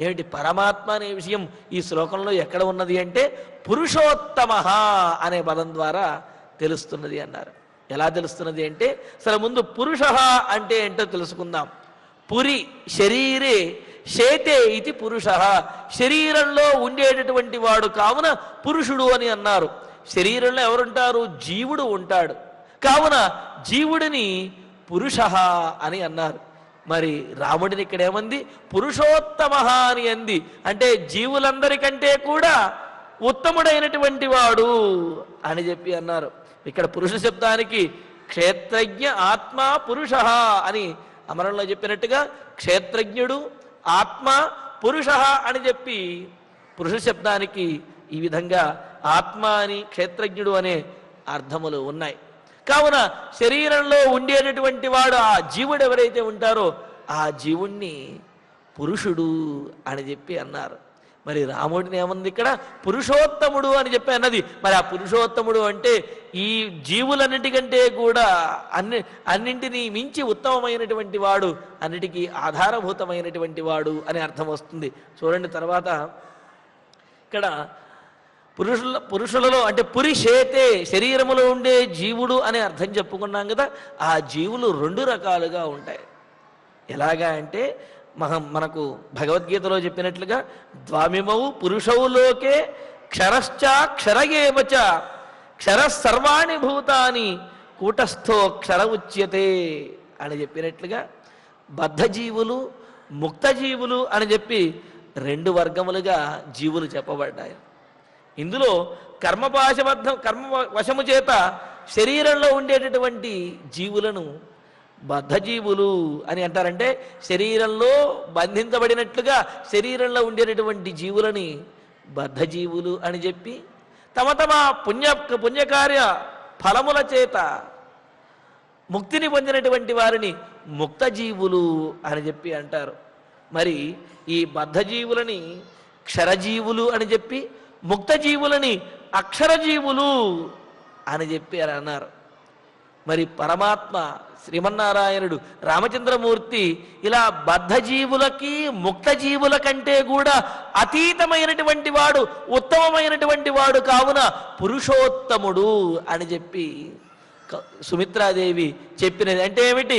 ఏమిటి పరమాత్మ అనే విషయం ఈ శ్లోకంలో ఎక్కడ ఉన్నది అంటే పురుషోత్తమ అనే పదం ద్వారా తెలుస్తున్నది అన్నారు. ఎలా తెలుస్తున్నది అంటే అసలు ముందు పురుష అంటే ఏంటో తెలుసుకుందాం. పురి శరీరే శేతే ఇది పురుష, శరీరంలో ఉండేటటువంటి వాడు కావున పురుషుడు అని అన్నారు. శరీరంలో ఎవరుంటారు? జీవుడు ఉంటాడు. కావున జీవుడిని పురుష అని అన్నారు. మరి రాముడిని ఇక్కడ ఏమంది? పురుషోత్తమ అని అంది. అంటే జీవులందరికంటే కూడా ఉత్తముడైనటువంటి వాడు అని చెప్పి అన్నారు. ఇక్కడ పురుష శబ్దానికి క్షేత్రజ్ఞ ఆత్మ పురుష అని అమరంలో చెప్పినట్టుగా క్షేత్రజ్ఞుడు ఆత్మ పురుష అని చెప్పి పురుష శబ్దానికి ఈ విధంగా ఆత్మ అని క్షేత్రజ్ఞుడు అనే అర్థములు ఉన్నాయి. కావున శరీరంలో ఉండేటటువంటి వాడు ఆ జీవుడు ఎవరైతే ఉంటారో ఆ జీవుణ్ణి పురుషుడు అని చెప్పి అన్నారు. మరి రాముడిని ఏముంది ఇక్కడ? పురుషోత్తముడు అని చెప్పి అన్నది. మరి ఆ పురుషోత్తముడు అంటే ఈ జీవులన్నిటికంటే కూడా అన్నింటినీ మించి ఉత్తమమైనటువంటి వాడు, అన్నిటికీ ఆధారభూతమైనటువంటి వాడు అని అర్థం వస్తుంది. చూడండి తర్వాత ఇక్కడ పురుషులలో అంటే పురిషేతే శరీరములో ఉండే జీవుడు అనే అర్థం చెప్పుకున్నాం కదా. ఆ జీవులు రెండు రకాలుగా ఉంటాయి. ఎలాగా అంటే మనకు భగవద్గీతలో చెప్పినట్లుగా ద్వామిమౌ పురుషౌలోకే క్షరశ్చాక్షరయేవచ క్షర సర్వాణి భూతాని కూటస్థో క్షర ఉచ్యతే అని చెప్పినట్లుగా బద్ధజీవులు ముక్తజీవులు అని చెప్పి రెండు వర్గములుగా జీవులు చెప్పబడ్డాయి. ఇందులో కర్మ వశము చేత శరీరంలో ఉండేటటువంటి జీవులను బద్ధజీవులు అని అంటారంటే శరీరంలో బంధించబడినట్లుగా శరీరంలో ఉండేటటువంటి జీవులని బద్ధజీవులు అని చెప్పి తమ తమ పుణ్యకార్య ఫలముల చేత ముక్తిని పొందినటువంటి వారిని ముక్తజీవులు అని చెప్పి అంటారు. మరి ఈ బద్ధజీవులని క్షరజీవులు అని చెప్పి ముక్తజీవులని అక్షరజీవులు అని చెప్పి అని అన్నారు. మరి పరమాత్మ శ్రీమన్నారాయణుడు రామచంద్రమూర్తి ఇలా బద్ధజీవులకి ముక్తజీవుల కంటే కూడా అతీతమైనటువంటి వాడు, ఉత్తమమైనటువంటి వాడు కావున పురుషోత్తముడు అని చెప్పి సుమిత్రాదేవి చెప్పినది. అంటే ఏమిటి?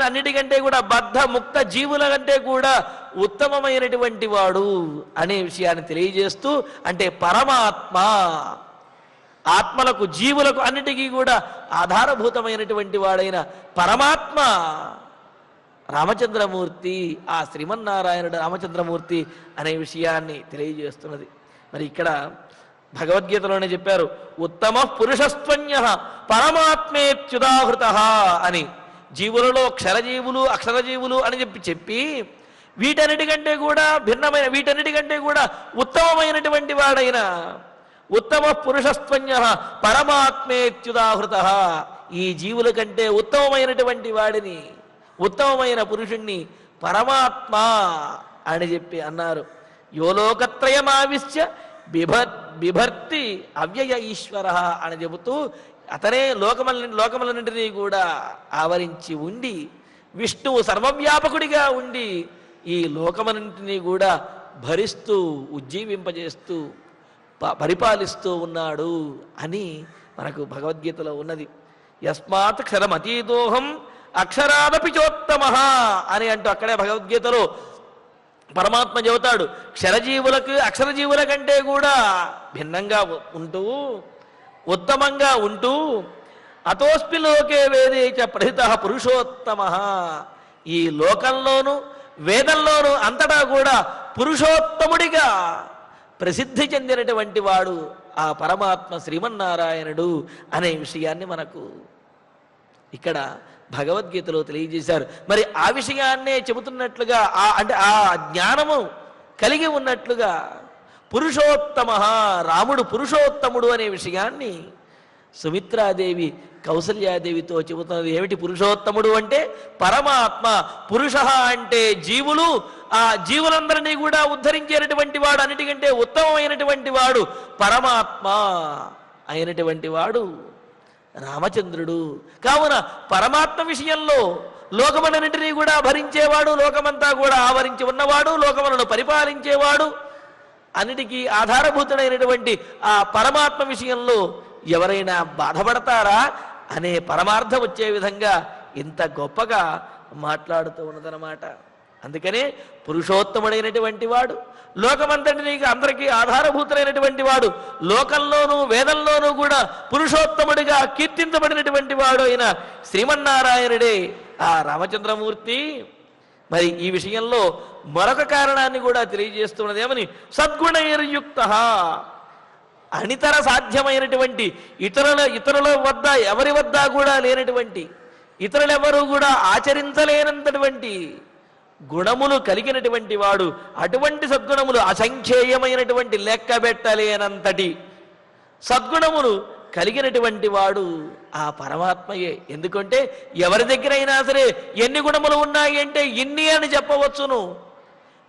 అన్నిటికంటే కూడా బద్ధ ముక్త జీవుల కంటే కూడా ఉత్తమమైనటువంటి వాడు అనే విషయాన్ని తెలియజేస్తూ, అంటే పరమాత్మ ఆత్మలకు జీవులకు అన్నిటికీ కూడా ఆధారభూతమైనటువంటి వాడైన పరమాత్మ రామచంద్రమూర్తి, ఆ శ్రీమన్నారాయణుడు రామచంద్రమూర్తి అనే విషయాన్ని తెలియజేస్తున్నది. మరి ఇక్కడ భగవద్గీతలోనే చెప్పారు, ఉత్తమ పురుషస్త్వన్య పరమాత్మేత్యుదాహృత అని. జీవులలో క్షరజీవులు అక్షరజీవులు అని చెప్పి వీటన్నిటికంటే కూడా భిన్నమైన, వీటన్నిటికంటే కూడా ఉత్తమమైనటువంటి వాడైన ఉత్తమ పురుషస్త్వన్య పరమాత్మేత్యుదాహృత, ఈ జీవుల కంటే ఉత్తమమైనటువంటి వాడిని, ఉత్తమమైన పురుషుణ్ణి పరమాత్మ అని చెప్పి అన్నారు. యోలోకత్రయమావిశ్య బిభర్తి అవ్యయ ఈశ్వర అని చెబుతూ అతనే లోకములన్నింటినీ కూడా ఆవరించి ఉండి, విష్ణువు సర్వవ్యాపకుడిగా ఉండి ఈ లోకమన్నింటినీ కూడా భరిస్తూ ఉజ్జీవింపజేస్తూ పరిపాలిస్తూ ఉన్నాడు అని మనకు భగవద్గీతలో ఉన్నది. యస్మాత్ క్షరమతీతోహం అక్షరాదపి చోత్తమ అని అంటూ అక్కడే భగవద్గీతలో పరమాత్మ చెబుతాడు, క్షరజీవులకు అక్షరజీవుల కంటే కూడా భిన్నంగా ఉంటూ ఉత్తమంగా ఉంటూ అతోస్మి లోకే వేదే చ ప్రహిత పురుషోత్తమ, ఈ లోకంలోను వేదంలోను అంతటా కూడా పురుషోత్తముడిగా ప్రసిద్ధి చెందినటువంటి వాడు ఆ పరమాత్మ శ్రీమన్నారాయణుడు అనే విషయాన్ని మనకు ఇక్కడ భగవద్గీతలో తెలియజేశారు. మరి ఆ విషయాన్నే చెబుతున్నట్లుగా అంటే ఆ జ్ఞానము కలిగి ఉన్నట్లుగా పురుషోత్తమ, రాముడు పురుషోత్తముడు అనే విషయాన్ని సుమిత్రాదేవి కౌసల్యాదేవితో చెబుతున్నది. ఏమిటి పురుషోత్తముడు అంటే? పరమాత్మ. పురుష అంటే జీవులు, ఆ జీవులందరినీ కూడా ఉద్ధరించేటటువంటి వాడు, అన్నిటికంటే ఉత్తమమైనటువంటి వాడు పరమాత్మ అయినటువంటి వాడు రామచంద్రుడు. కావున పరమాత్మ విషయంలో లోకమన్నింటినీ కూడా భరించేవాడు, లోకమంతా కూడా ఆవరించి ఉన్నవాడు, లోకములను పరిపాలించేవాడు, అన్నిటికీ ఆధారభూతుడైనటువంటి ఆ పరమాత్మ విషయంలో ఎవరైనా బాధపడతారా అనే పరమార్థం వచ్చే విధంగా ఇంత గొప్పగా మాట్లాడుతూ ఉన్నదన్నమాట. అందుకనే పురుషోత్తముడైనటువంటి వాడు, లోకమంతటినీ అందరికీ ఆధారభూతులైనటువంటి వాడు, లోకంలోనూ వేదంలోనూ కూడా పురుషోత్తముడిగా కీర్తించబడినటువంటి వాడు అయిన శ్రీమన్నారాయణుడే ఆ రామచంద్రమూర్తి. మరి ఈ విషయంలో మరొక కారణాన్ని కూడా తెలియజేస్తున్నది. ఏమని? సద్గుణైర్యుక్త, అనితర సాధ్యమైనటువంటి ఇతరుల వద్ద ఎవరి వద్ద కూడా లేనటువంటి, ఇతరులెవరూ కూడా ఆచరించలేనంతటువంటి గుణములు కలిగినటువంటి వాడు. అటువంటి సద్గుణములు అసంఖ్యేయమైనటువంటి లెక్కబెట్టలేనంతటి సద్గుణములు కలిగినటువంటి వాడు ఆ పరమాత్మయే. ఎందుకంటే ఎవరి దగ్గర అయినా సరే ఎన్ని గుణములు ఉన్నాయి అంటే ఇన్ని అని చెప్పవచ్చును.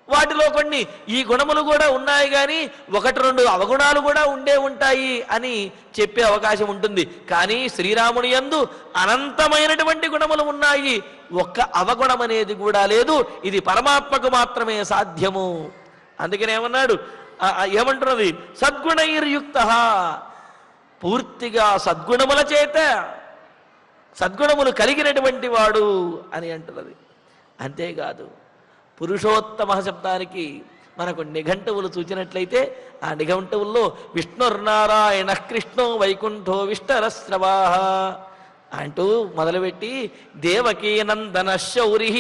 వాటిలో కొన్ని ఈ గుణములు కూడా ఉన్నాయి, కానీ ఒకటి రెండు అవగుణాలు కూడా ఉంటాయి అని చెప్పే అవకాశం ఉంటుంది. కానీ శ్రీరాముని యందు అనంతమైనటువంటి గుణములు ఉన్నాయి, ఒక్క అవగుణం అనేది కూడా లేదు. ఇది పరమాత్మకు మాత్రమే సాధ్యము. అందుకనే ఏమన్నాడు, ఏమంటున్నది? సద్గుణైర్యుక్త, పూర్తిగా సద్గుణముల చేత సద్గుణములు కలిగినటువంటి వాడు అని అంటున్నది. అంతేకాదు, పురుషోత్తమ శబ్దానికి మనకు నిఘంటువులు చూచినట్లయితే ఆ నిఘంటువుల్లో విష్ణుర్నారాయణ కృష్ణో వైకుంఠో విష్ణరస్రవా అంటూ మొదలుపెట్టి దేవకీ నందన శౌరి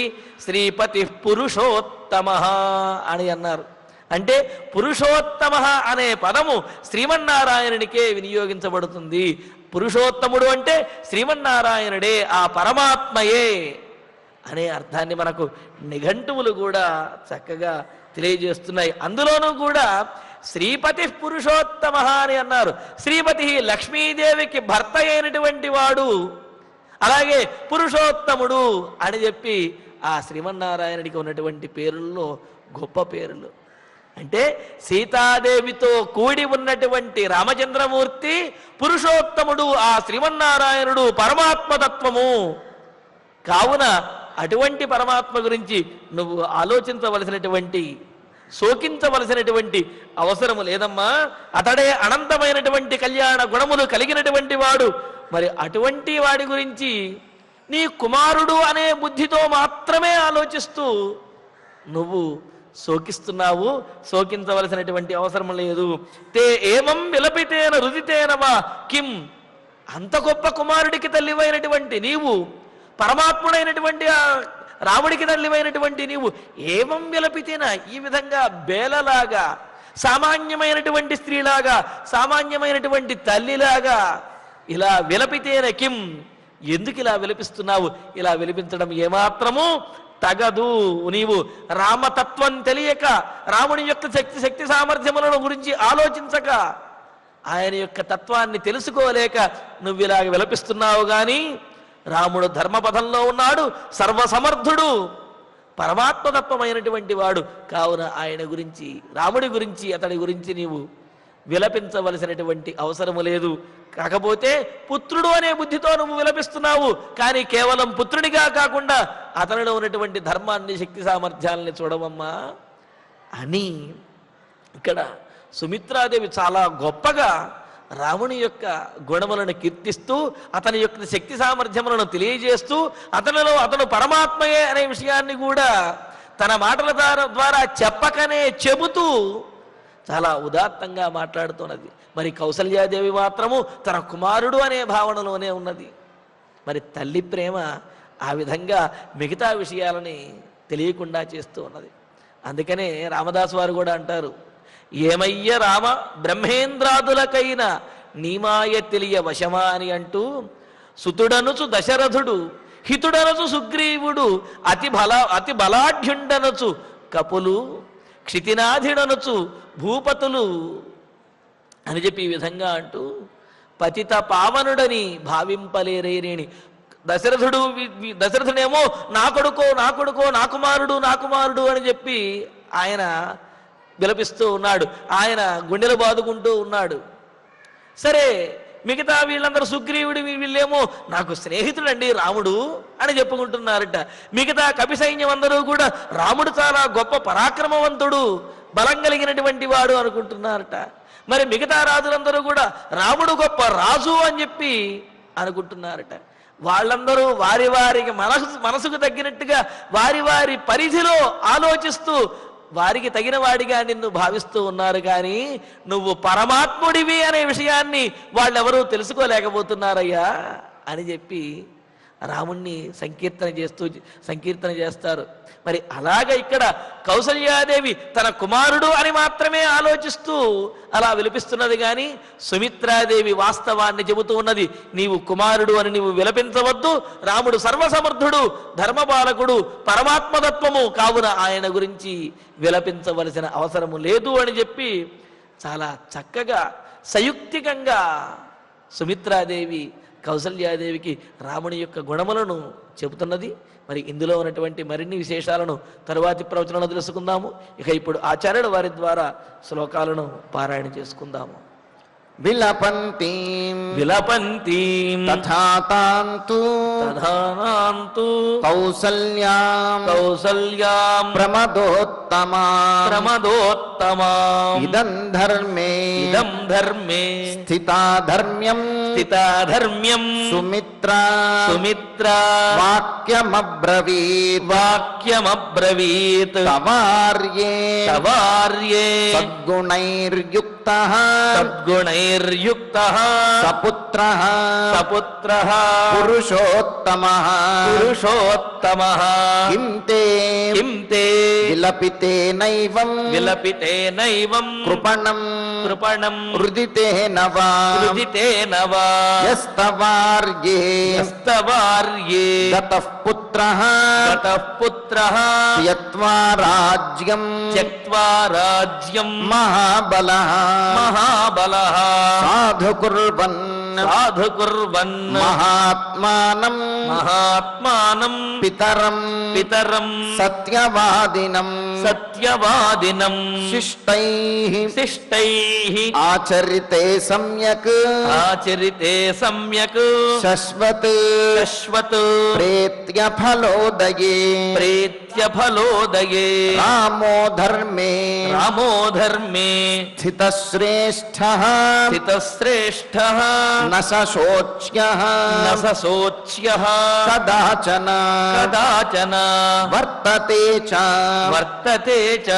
శ్రీపతి పురుషోత్తమ అని అన్నారు. అంటే పురుషోత్తమ అనే పదము శ్రీమన్నారాయణునికే వినియోగించబడుతుంది. పురుషోత్తముడు అంటే శ్రీమన్నారాయణుడే, ఆ పరమాత్మయే అనే అర్థాన్ని మనకు నిఘంటువులు కూడా చక్కగా తెలియజేస్తున్నాయి. అందులోనూ కూడా శ్రీపతి పురుషోత్తమ అని అన్నారు. శ్రీపతి లక్ష్మీదేవికి భర్త అయినటువంటి వాడు, అలాగే పురుషోత్తముడు అని చెప్పి ఆ శ్రీమన్నారాయణుడికి ఉన్నటువంటి పేరుల్లో గొప్ప పేర్లు. అంటే సీతాదేవితో కూడి ఉన్నటువంటి రామచంద్రమూర్తి పురుషోత్తముడు, ఆ శ్రీమన్నారాయణుడు పరమాత్మతత్వము. కావున అటువంటి పరమాత్మ గురించి నువ్వు ఆలోచించవలసినటువంటి, శోకించవలసినటువంటి అవసరము లేదమ్మా. అతడే అనంతమైనటువంటి కళ్యాణ గుణములు కలిగినటువంటి వాడు. మరి అటువంటి వాడి గురించి నీ కుమారుడు అనే బుద్ధితో మాత్రమే ఆలోచిస్తూ నువ్వు శోకిస్తున్నావు. శోకించవలసినటువంటి అవసరం లేదు. తే ఏమం విలపితేన రుదితేనవా కిం, అంత గొప్ప కుమారుడికి తల్లివైనటువంటి నీవు, పరమాత్ముడైనటువంటి ఆ రాముడికి తల్లివైనటువంటి నీవు ఏవం విలపితేనా, ఈ విధంగా బేలలాగా, సామాన్యమైనటువంటి స్త్రీలాగా, సామాన్యమైనటువంటి తల్లిలాగా ఇలా విలపితేన కిం, ఎందుకు ఇలా విలపిస్తున్నావు? ఇలా విలపించడం ఏమాత్రము తగదు. నీవు రామతత్వం తెలియక, రాముని యొక్క శక్తి సామర్థ్యములను గురించి ఆలోచించక, ఆయన యొక్క తత్వాన్ని తెలుసుకోలేక నువ్వు ఇలాగ విలపిస్తున్నావు. కానీ రాముడు ధర్మపథంలో ఉన్నాడు, సర్వసమర్థుడు, పరమాత్మతత్వమైనటువంటి వాడు. కావున ఆయన గురించి, రాముడి గురించి, అతడి గురించి నీవు విలపించవలసినటువంటి అవసరము లేదు. కాకపోతే పుత్రుడు అనే బుద్ధితో నువ్వు విలపిస్తున్నావు. కానీ కేవలం పుత్రుడిగా కాకుండా అతనిలో ఉన్నటువంటి ధర్మాన్ని, శక్తి సామర్థ్యాలని చూడవమ్మా అని ఇక్కడ సుమిత్రాదేవి చాలా గొప్పగా రాముని యొక్క గుణములను కీర్తిస్తూ, అతని యొక్క శక్తి సామర్థ్యములను తెలియజేస్తూ, అతను పరమాత్మయే అనే విషయాన్ని కూడా తన మాటల ద్వారా చెప్పకనే చెబుతూ చాలా ఉదాత్తంగా మాట్లాడుతున్నది. మరి కౌసల్యాదేవి మాత్రము తన కుమారుడు అనే భావనలోనే ఉన్నది. మరి తల్లి ప్రేమ ఆ విధంగా మిగతా విషయాలని తెలియకుండా చేస్తూ ఉన్నది. అందుకనే రామదాసు వారు కూడా అంటారు, ఏమయ్య రామ బ్రహ్మేంద్రాదులకైన నీమాయ తెలియ వశమా అని అంటూ, సుతుడనుచు దశరథుడు, హితుడనుచు సుగ్రీవుడు, అతి బలాఢ్యుండనుచు కపులు, క్షితినాథిడనుచు భూపతులు అని చెప్పి ఈ విధంగా అంటూ, పతిత పావనుడని భావింపలేరేని దశరథుడేమో నా కొడుకో నా కొడుకో, నా కుమారుడు నా కుమారుడు అని చెప్పి ఆయన విలపిస్తూ ఉన్నాడు, ఆయన గుండెలు బాదుకుంటూ ఉన్నాడు. సరే, మిగతా వీళ్ళందరూ సుగ్రీవుడు వీళ్ళేమో నాకు స్నేహితుడండి రాముడు అని చెప్పుకుంటున్నారట. మిగతా కపి సైన్యం అందరూ కూడా రాముడు చాలా గొప్ప పరాక్రమవంతుడు, బలం కలిగినటువంటి వాడు అనుకుంటున్నారట. మరి మిగతా రాజులందరూ కూడా రాముడు గొప్ప రాజు అని చెప్పి అనుకుంటున్నారట. వాళ్ళందరూ వారి వారికి మనసుకు తగ్గినట్టుగా వారి వారి పరిధిలో ఆలోచిస్తూ వారికి తగిన వాడిగా నిన్ను భావిస్తూ ఉన్నారు. కానీ నువ్వు పరమాత్ముడివి అనే విషయాన్ని వాళ్ళెవరూ తెలుసుకోలేకపోతున్నారయ్యా అని చెప్పి రాముణ్ణి సంకీర్తన చేస్తారు. మరి అలాగ ఇక్కడ కౌసల్యాదేవి తన కుమారుడు అని మాత్రమే ఆలోచిస్తూ అలా విలపిస్తున్నది. కానీ సుమిత్రాదేవి వాస్తవాన్ని చెబుతూ ఉన్నది, నీవు కుమారుడు అని నీవు విలపించవద్దు, రాముడు సర్వసమర్థుడు, ధర్మపాలకుడు, పరమాత్మతత్వము, కావున ఆయన గురించి విలపించవలసిన అవసరము లేదు అని చెప్పి చాలా చక్కగా సయుక్తికంగా సుమిత్రాదేవి కౌసల్యాదేవికి రాముని యొక్క గుణములను చెబుతున్నది. మరి ఇందులో ఉన్నటువంటి మరిన్ని విశేషాలను తరువాతి ప్రవచనంలో తెలుసుకుందాము. ఇక ఇప్పుడు ఆచార్యుడు వారి ద్వారా శ్లోకాలను పారాయణ చేసుకుందాము. విలపంతీం తథా తాంతు కౌసల్యాం ప్రమదోత్తమాం ఇదం ధర్మే స్థితాధర్మ్యం సుమిత్రా వాక్యమబ్రవీత్ తవార్యే సద్గుణైర్యుక్తః సపుత్రః పురుషోత్తమః కిం తే విలపితేనైవం కృపణం రుదితేన వా యస్తవార్యే గతః పుత్రః త్యక్త్వా రాజ్యం మహాబలః సాధుకుర్వన్ మహాత్మానం పితరం సత్యవాదినం శిష్టైః ఆచరితే సమ్యక్ శశ్వత్ ప్రేత్య ఫలోదయే రామో ధర్మే స్థితశ్రేష్ఠః న శోచ్యః న శోచ్యః కదాచన కదాచన వర్తతే చ వర్తతే చ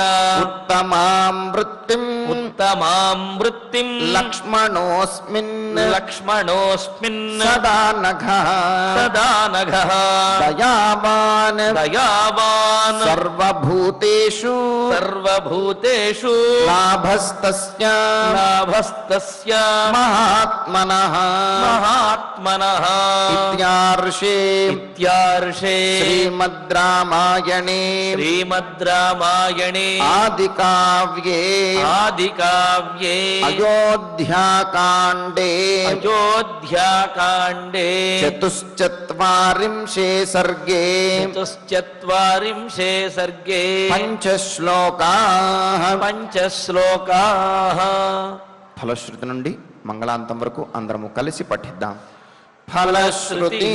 ఉత్తమాం వృత్తిం ఉత్తమాం వృత్తిం లక్ష్మణోస్మిన్ లక్ష్మణోస్మిన్ సదా నఘః సదా నఘః దయావాన్ దయావాన్ సర్వభూతేషు సర్వభూతేషు లాభస్తస్య లాభస్తస్య మహాత్మనః మహాత్మనః ఇత్యార్షే ఇత్యార్షే శ్రీమద్ రామాయణే శ్రీమద్ రామాయణే ఆదికావ్యే ఆదికావ్యే అయోధ్యాకాండే అయోధ్యాకాండే చతుశ్చత్వారింశే సర్గే చతుశ్చత్వారింశే సర్గే పంచశ్లోకాః పంచశ్లోకాః. ఫలశ్రుతి నుండి మంగళాంతం వరకు అందరము కలిసి పఠిద్దాం. ఫలశ్రుతి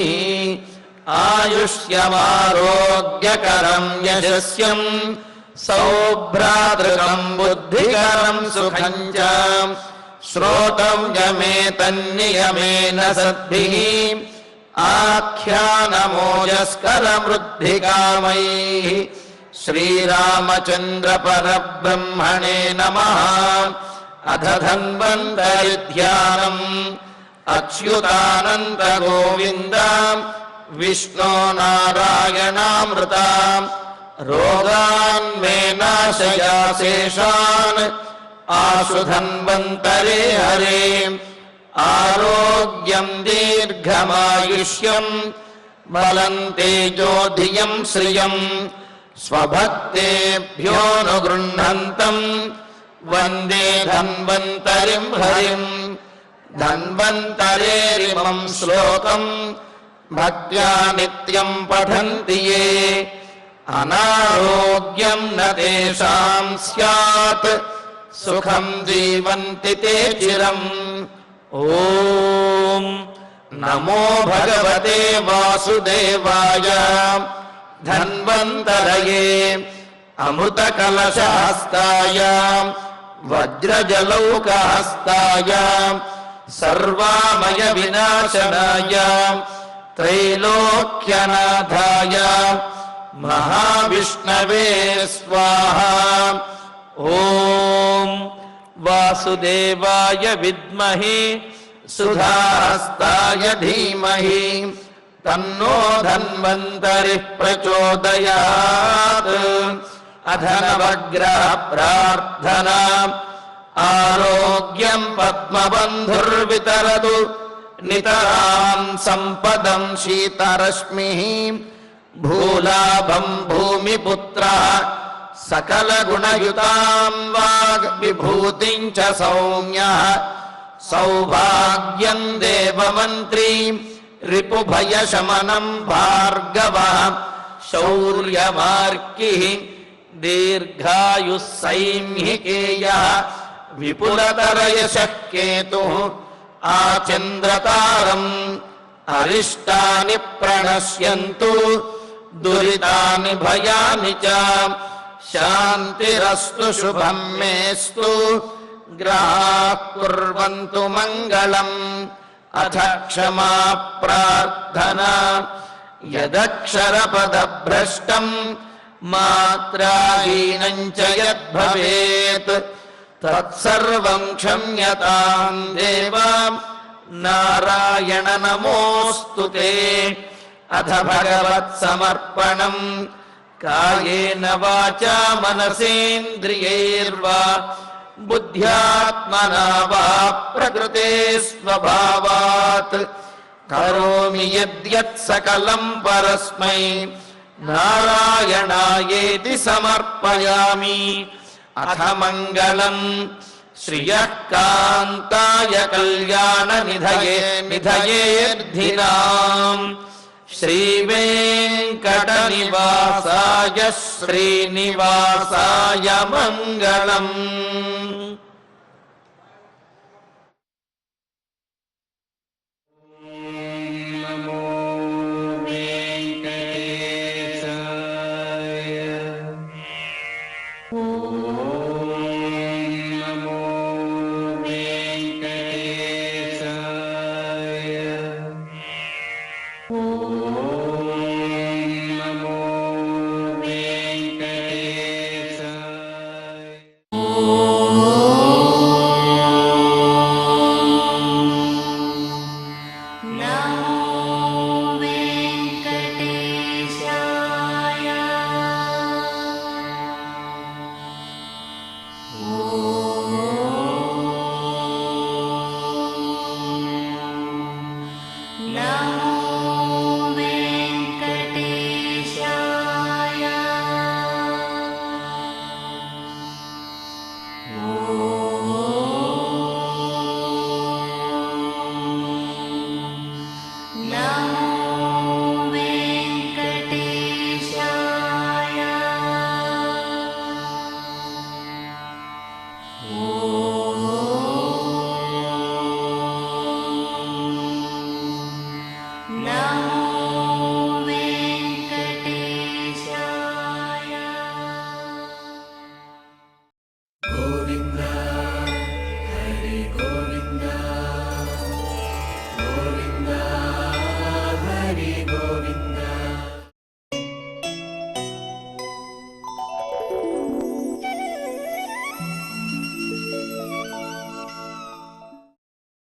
ఆయుష్యమారోగ్యకరం యశస్యం సౌభ్రాతృకం బుద్ధికరం సుఖం చ శ్రోతవ్యమేతన్నియమేన సద్భిః ఆఖ్యానమోజస్కరమృద్ధికామైః శ్రీరామచంద్ర పరబ్రహ్మణే నమః. అథ ధన్వంతరి ధ్యానం అచ్యుతానంత గోవింద విష్ణో నారాయణామృత రోగాన్ మే నాశయాశేషాన్ ఆశు ధన్వంతరే హరే. ఆరోగ్యం దీర్ఘమాయుష్యం బలం తేజోధియం శ్రియం స్వభక్తేభ్యోనుగృహంతం వందే ధన్వంతరిం హరిం. ధన్వంతరేరిమం శ్లోకం భక్త్యా నిత్యం పఠంతి యే అనారోగ్యం న తేషాం స్యాత్ సుఖం జీవంతి తే చిరం. ఓం నమో భగవతే వాసుదేవాయ ధన్వంతరయే అమృతకలశహస్తాయ వజ్రజలౌకహస్తాయ సర్వామయ వినాశనాయ త్రైలోక్యనాథాయ మహావిష్ణవే స్వాహా. ఓం వాసుదేవాయ విద్మహి సుధాహస్తాయ ధీమహి తన్నో ధన్వంతరి ప్రచోదయాత్. అథ నవగ్రహ ప్రార్థనా ఆరోగ్యం పద్మబంధుర్వితరతు నితరాం సంపదం శీతరశ్మిః భూలాభం భూమిపుత్రః సకలగుణయుతాం వాగ్ విభూతిం చ సౌమ్యః సౌభాగ్యం దేవమంత్రీ రిపుభయశమనం భార్గవః శౌర్యమార్కిః దీర్ఘాయుః సైంహికేయః విపులతరయశః కేతుః ఆచంద్రతారం. అరిష్టాని ప్రణశ్యంతు దురితాని భయాని చ శాంతిరస్తు శుభం మేస్తు గ్రహాః కుర్వంతు మంగళం. అథ క్షమా ప్రార్థనా యదక్షరపదభ్రష్టం మాత్రాహీనం చ యద్భవేత్ తత్సర్వం క్షమ్యతాం దేవ నారాయణ నమోస్తుతే. అథ భగవత్సమర్పణం కాయేన వాచా మనసేంద్రియైర్వా బుద్ధ్యాత్మనా వా ప్రకృతే స్వభావాత్ కరోమి యద్యత్ సకలం పరస్మై నారాయణాయేతి సమర్పయామి. అథ మంగళం శ్రియః కాంతాయ కళ్యాణ నిధయేర్ధినాం శ్రీవేంకటనివాసాయ శ్రీనివాసాయ మంగళం.